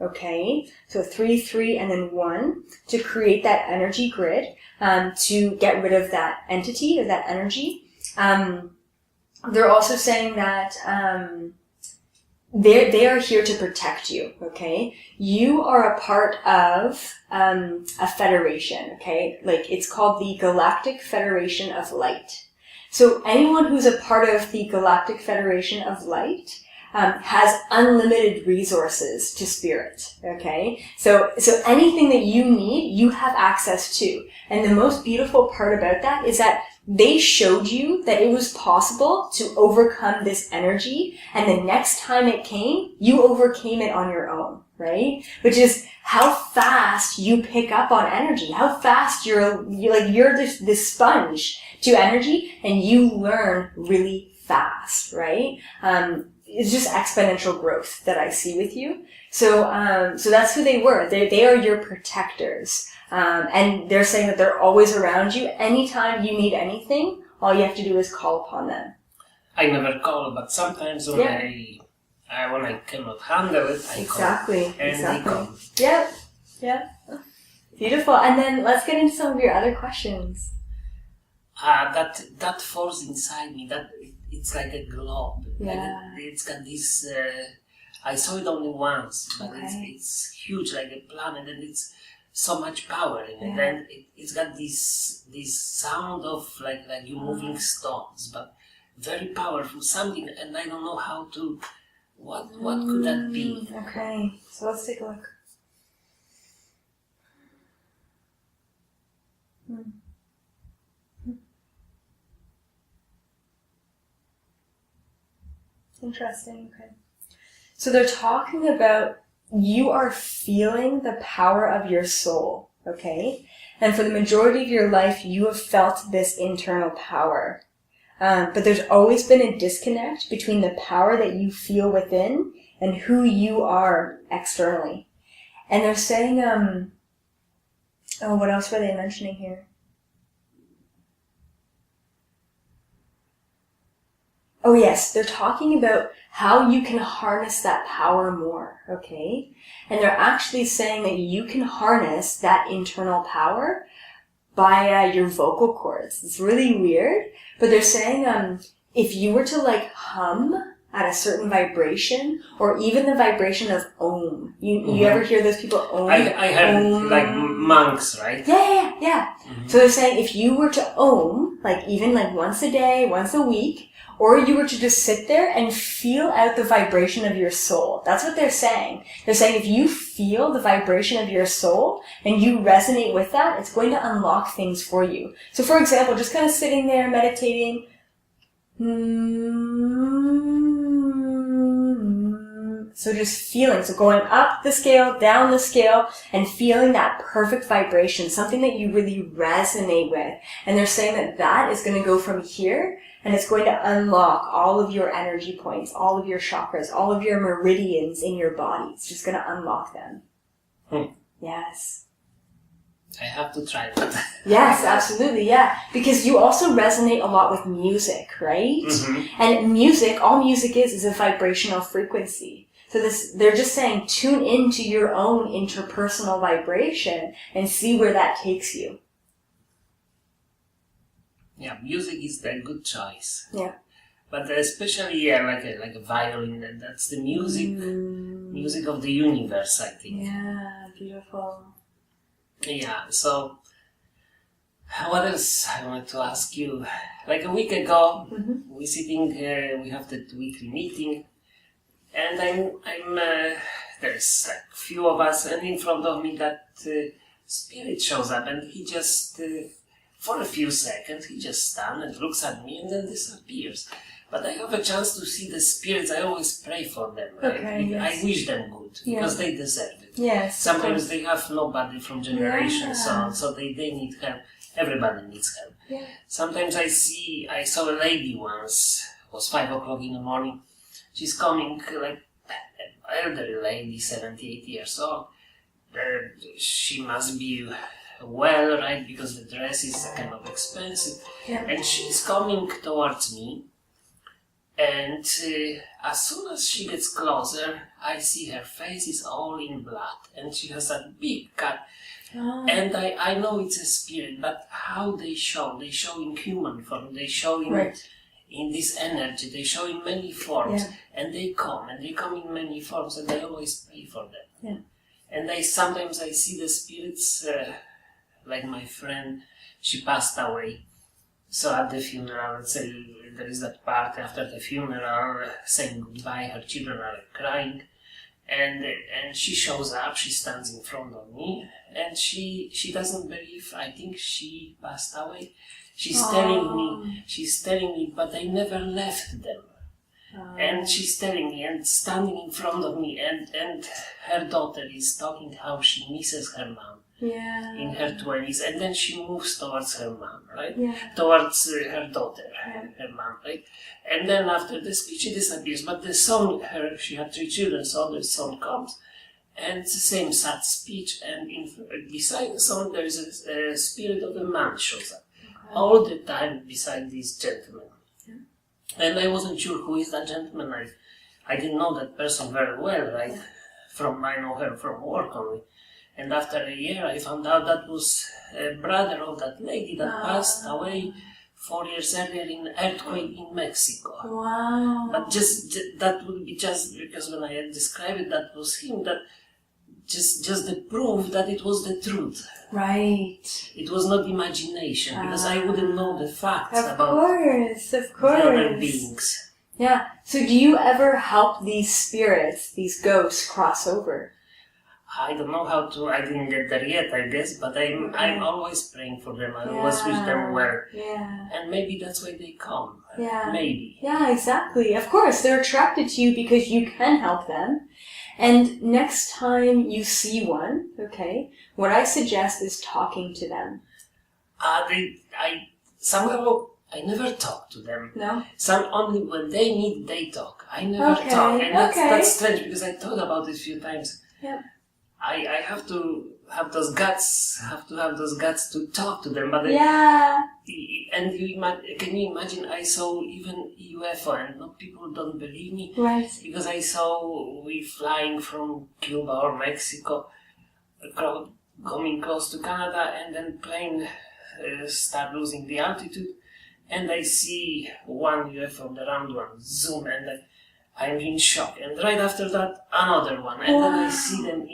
Okay, so 3, 3, and then 1 to create that energy grid, to get rid of that entity, of that energy. They're also saying that they are here to protect you, okay? You are a part of a federation, okay? Like, it's called the Galactic Federation of Light. So anyone who's a part of the Galactic Federation of Light has unlimited resources to spirit, okay? So anything that you need, you have access to. And the most beautiful part about that is that they showed you that it was possible to overcome this energy, and the next time it came, you overcame it on your own, right? Which is how fast you pick up on energy, how fast you're this sponge to energy, and you learn really fast, right? It's just exponential growth that I see with you. So that's who they were. They are your protectors. And they're saying that they're always around you. Anytime you need anything, all you have to do is call upon them. I never call, but sometimes when I cannot handle it, I call. And they come. Yeah. Beautiful. And then let's get into some of your other questions. That force inside me, that it's like a globe. Yeah. Like it's got this. I saw it only once, but Okay. it's huge, like a planet, and it's so much power in it. Yeah. And it's got this sound of like you moving stones, but very powerful something, and I don't know how to. What could that be? Okay, so let's take a look. Interesting, okay. So they're talking about you are feeling the power of your soul, okay? And for the majority of your life, you have felt this internal power. But there's always been a disconnect between the power that you feel within and who you are externally. And they're saying, what else were they mentioning here? Oh yes, they're talking about how you can harness that power more, okay? And they're actually saying that you can harness that internal power by your vocal cords. It's really weird, but they're saying if you were to like hum at a certain vibration, or even the vibration of Om. You ever hear those people Om? I heard like monks, right? Yeah. Mm-hmm. So they're saying if you were to Om, like even like once a day, once a week, or you were to just sit there and feel out the vibration of your soul. That's what they're saying. They're saying if you feel the vibration of your soul and you resonate with that, it's going to unlock things for you. So for example, just kind of sitting there meditating, so just feeling, so going up the scale, down the scale, and feeling that perfect vibration, something that you really resonate with. And they're saying that that is going to go from here, and it's going to unlock all of your energy points, all of your chakras, all of your meridians in your body. It's just going to unlock them. Yes. I have to try that. Yes, absolutely, yeah. Because you also resonate a lot with music, right? Mm-hmm. And music, all music is a vibrational frequency. So they're just saying, tune into your own interpersonal vibration and see where that takes you. Yeah, music is a good choice. Yeah. But especially, like a violin, that's the music of the universe, I think. Yeah, beautiful. Yeah, so what else I wanted to ask you? Like a week ago, we have the weekly meeting, And there's like few of us, and in front of me that spirit shows up, and he just, for a few seconds, he just stands and looks at me and then disappears. But I have a chance to see the spirits. I always pray for them, right? Okay, yes. I wish them good, because they deserve it. Yes. Sometimes they have nobody from generations on, so they need help. Everybody needs help. Yeah. Sometimes I saw a lady once, it was 5 o'clock in the morning. She's coming, like, elderly lady, 78 years old. She must be well, right, because the dress is kind of expensive. Yeah. And she's coming towards me. And as soon as she gets closer, I see her face is all in blood. And she has a big cut. Oh. And I know it's a spirit, but how they show in human form, they show in this energy, they show in many forms, and they come in many forms, and I always pray for them. Yeah. And sometimes I see the spirits, like my friend, she passed away. So at the funeral, let's say there is that part after the funeral, saying goodbye, her children are crying. And she shows up, she stands in front of me, and she doesn't believe, I think she passed away. She's telling me, but I never left them. And she's telling me, and standing in front of me, and her daughter is talking how she misses her mom. Yeah. In her 20s, and then she moves towards her mom, right? Yeah. Towards her daughter, her mom, right? And then after the speech, she disappears. But the son, she had 3 children, so the son comes, and it's the same sad speech, and beside the son, there is a spirit of a man shows up. Okay. All the time beside this gentleman. Yeah. And I wasn't sure who is that gentleman. I didn't know that person very well, right? Yeah. I know her from work only. And after a year, I found out that was a brother of that lady that passed away 4 years earlier in an earthquake in Mexico. Wow. But that would be just because when I had described it, that was him, that just the proof that it was the truth. Right. It was not imagination, because I wouldn't know the facts about the other beings. Yeah. So do you ever help these spirits, these ghosts, cross over? I don't know how to, I didn't get there yet, I guess, but I'm always praying for them. I always wish them well. Yeah. And maybe that's why they come. Yeah. Maybe. Yeah, exactly. Of course, they're attracted to you because you can help them. And next time you see one, okay, what I suggest is talking to them. Somehow I never talk to them. No? Only when they need, they talk. I never talk. And that's strange, because I thought about it a few times. Yeah. I have to have those guts, to talk to them, but and can you imagine? I saw even UFO, and people don't believe me, right? Because I saw we flying from Cuba or Mexico, coming close to Canada, and then plane start losing the altitude, and I see one UFO, the round one, zoom, and I'm in shock, and right after that, another one, and then I see them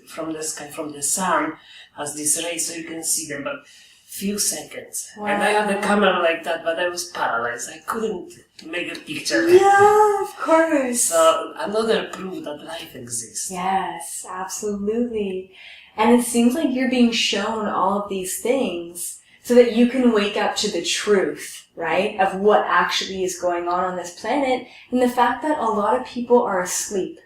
from the sky, from the sun, as this ray, so you can see them, but few seconds. Wow. And I had the camera like that, but I was paralyzed. I couldn't make a picture. Yeah, of course. So another proof that life exists. Yes, absolutely. And it seems like you're being shown all of these things so that you can wake up to the truth, right, of what actually is going on this planet, and the fact that a lot of people are asleep.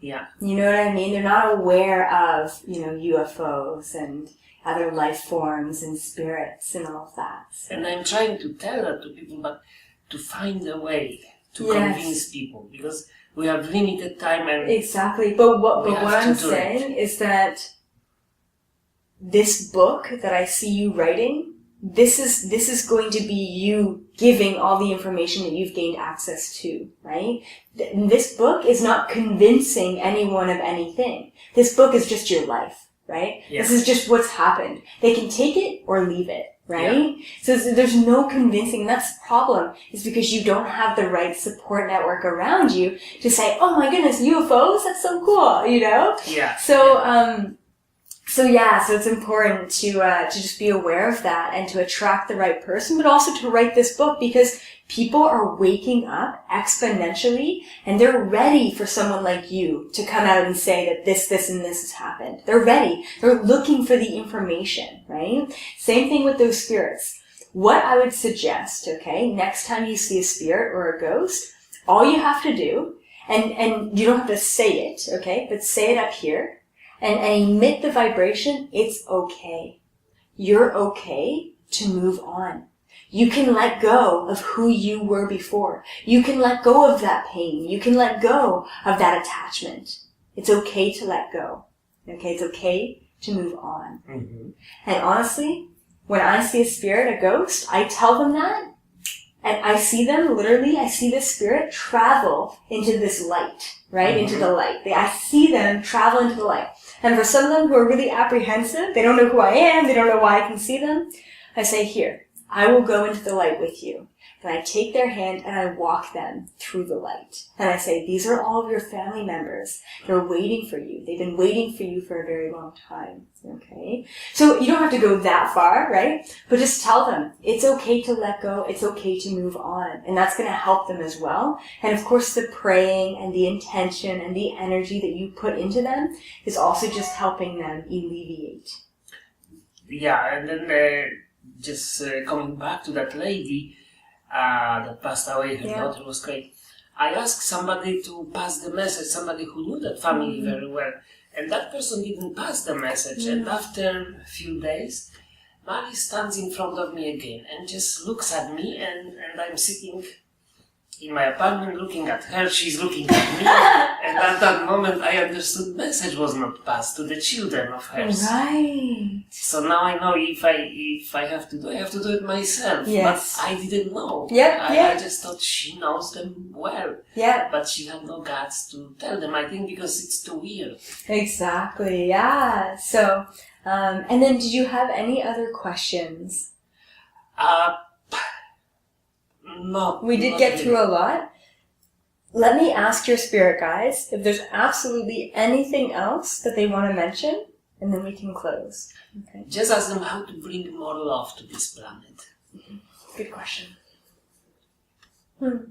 Yeah. You know what I mean? They're not aware of, UFOs and other life forms and spirits and all of that. So. And I'm trying to tell that to people, but to find a way to convince people, because we have limited time and exactly. But what I'm saying is that this book that I see you writing, this is going to be you giving all the information that you've gained access to, right? This book is not convincing anyone of anything. This book is just your life, right? Yeah. This is just what's happened. They can take it or leave it, right? Yeah. So there's no convincing. And that's the problem, is because you don't have the right support network around you to say, oh my goodness, UFOs? That's so cool, Yeah. So, So it's important to just be aware of that and to attract the right person, but also to write this book because people are waking up exponentially and they're ready for someone like you to come out and say that this, and this has happened. They're ready. They're looking for the information, right? Same thing with those spirits. What I would suggest, okay, next time you see a spirit or a ghost, all you have to do, and you don't have to say it, okay, but say it up here, and emit the vibration, it's okay. You're okay to move on. You can let go of who you were before. You can let go of that pain. You can let go of that attachment. It's okay to let go. Okay, it's okay to move on. Mm-hmm. And honestly, when I see a spirit, a ghost, I tell them that, and I see them, literally, I see this spirit travel into this light, right? Mm-hmm. Into the light. I see them travel into the light. And for some of them who are really apprehensive, they don't know who I am, they don't know why I can see them, I say, here, I will go into the light with you. And I take their hand and I walk them through the light. And I say, these are all of your family members. They're waiting for you. They've been waiting for you for a very long time. Okay? So you don't have to go that far, right? But just tell them, it's okay to let go. It's okay to move on. And that's going to help them as well. And of course, the praying and the intention and the energy that you put into them is also just helping them alleviate. Yeah, and then coming back to that lady, that passed away, her daughter was great. I asked somebody to pass the message, somebody who knew that family very well, and that person didn't pass the message. And after a few days, Mary stands in front of me again and just looks at me, and I'm sitting in my apartment looking at her, she's looking at me, and at that moment I understood the message was not passed to the children of hers. Right. So now I know if I have to do it myself. Yes. But I didn't know. I just thought she knows them well. Yeah. But she had no guts to tell them, I think because it's too weird. Exactly, yeah. So, and then did you have any other questions? No. We did get through a lot. Let me ask your spirit guides if there's absolutely anything else that they want to mention, and then we can close. Okay. Just ask them how to bring more love to this planet. Good question. Okay.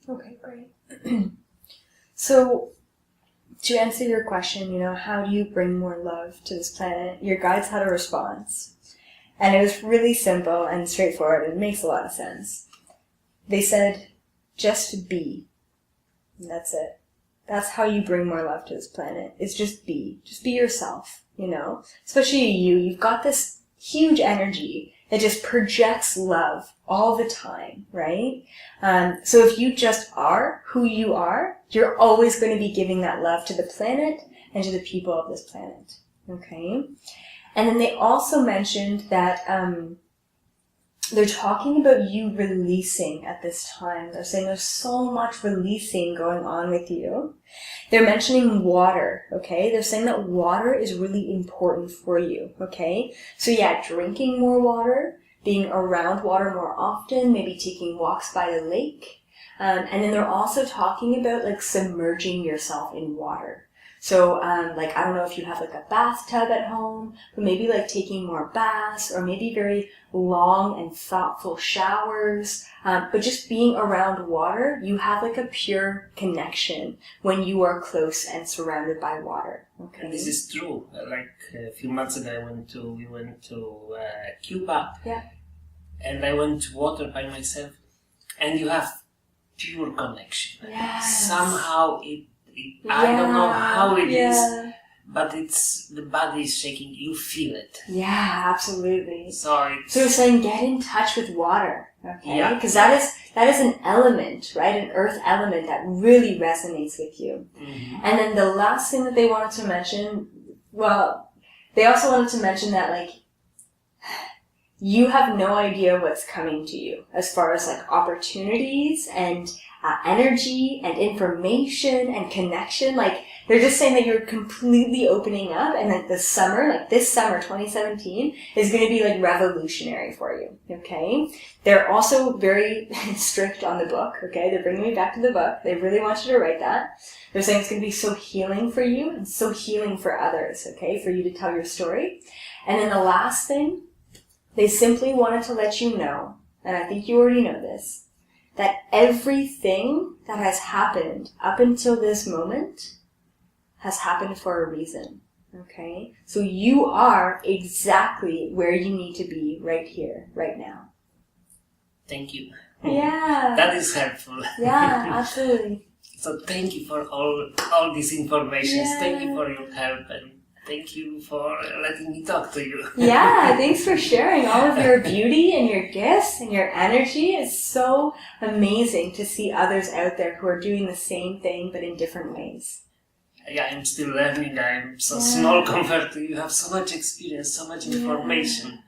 Okay, great. So, to answer your question, how do you bring more love to this planet? Your guides had a response. And it was really simple and straightforward, and it makes a lot of sense. They said, just be. And that's it. That's how you bring more love to this planet. It's just be. Just be yourself, Especially you. You've got this huge energy that just projects love all the time, right? So if you just are who you are, you're always going to be giving that love to the planet and to the people of this planet, okay? And then they also mentioned that they're talking about you releasing at this time. They're saying there's so much releasing going on with you. They're mentioning water, okay? They're saying that water is really important for you, okay? So yeah, drinking more water, being around water more often, maybe taking walks by the lake. And then they're also talking about submerging yourself in water. So, I don't know if you have a bathtub at home, but maybe taking more baths or maybe very long and thoughtful showers. But just being around water, you have a pure connection when you are close and surrounded by water. Okay. And this is true. A few months ago, we went to Cuba. Yeah. And I went to water by myself, and you have pure connection. Yes. Somehow I don't know how it is, but the body is shaking. You feel it. Yeah, absolutely. So you're saying get in touch with water, okay? Yeah. Because that is an element, right? An earth element that really resonates with you. Mm-hmm. And then the last thing that they wanted to mention, they also wanted to mention that, like, you have no idea what's coming to you as far as, like, opportunities and energy and information and connection. Like, they're just saying that you're completely opening up, and that this summer, 2017, is going to be, like, revolutionary for you, okay? They're also very strict on the book, okay? They're bringing me back to the book. They really want you to write that. They're saying it's going to be so healing for you and so healing for others, okay? For you to tell your story. And then the last thing, they simply wanted to let you know, and I think you already know this, that everything that has happened up until this moment has happened for a reason, okay? So you are exactly where you need to be right here, right now. Thank you. Yeah. That is helpful. Yeah, absolutely. So thank you for all this information. Yeah. Thank you for your help, and thank you for letting me talk to you. Yeah, thanks for sharing all of your beauty and your gifts and your energy. It's so amazing to see others out there who are doing the same thing but in different ways. Yeah, I'm still learning. I'm so small compared to you. You have so much experience, so much information.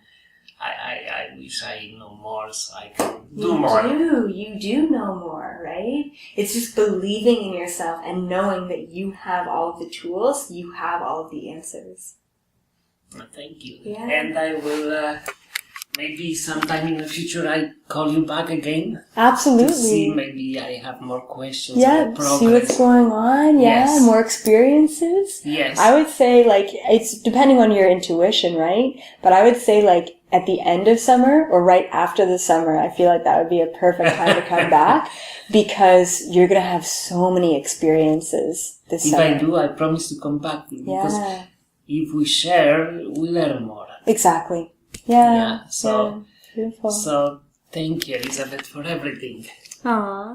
I wish I know more so I can do more. You do know more, right? It's just believing in yourself and knowing that you have all of the tools, you have all of the answers. Thank you. Yeah. And I will, maybe sometime in the future, I call you back again. Absolutely. To see, maybe I have more questions. Yeah, see what's going on. Yeah, Yes. more experiences. Yes. I would say, like, it's depending on your intuition, right? But I would say, like, at the end of summer or right after the summer, I feel like that would be a perfect time to come back, because you're going to have so many experiences this summer. If I do, I promise to come back, because if we share, we learn more. Exactly. Yeah. So, beautiful. So thank you, Elizabeth, for everything. Aww.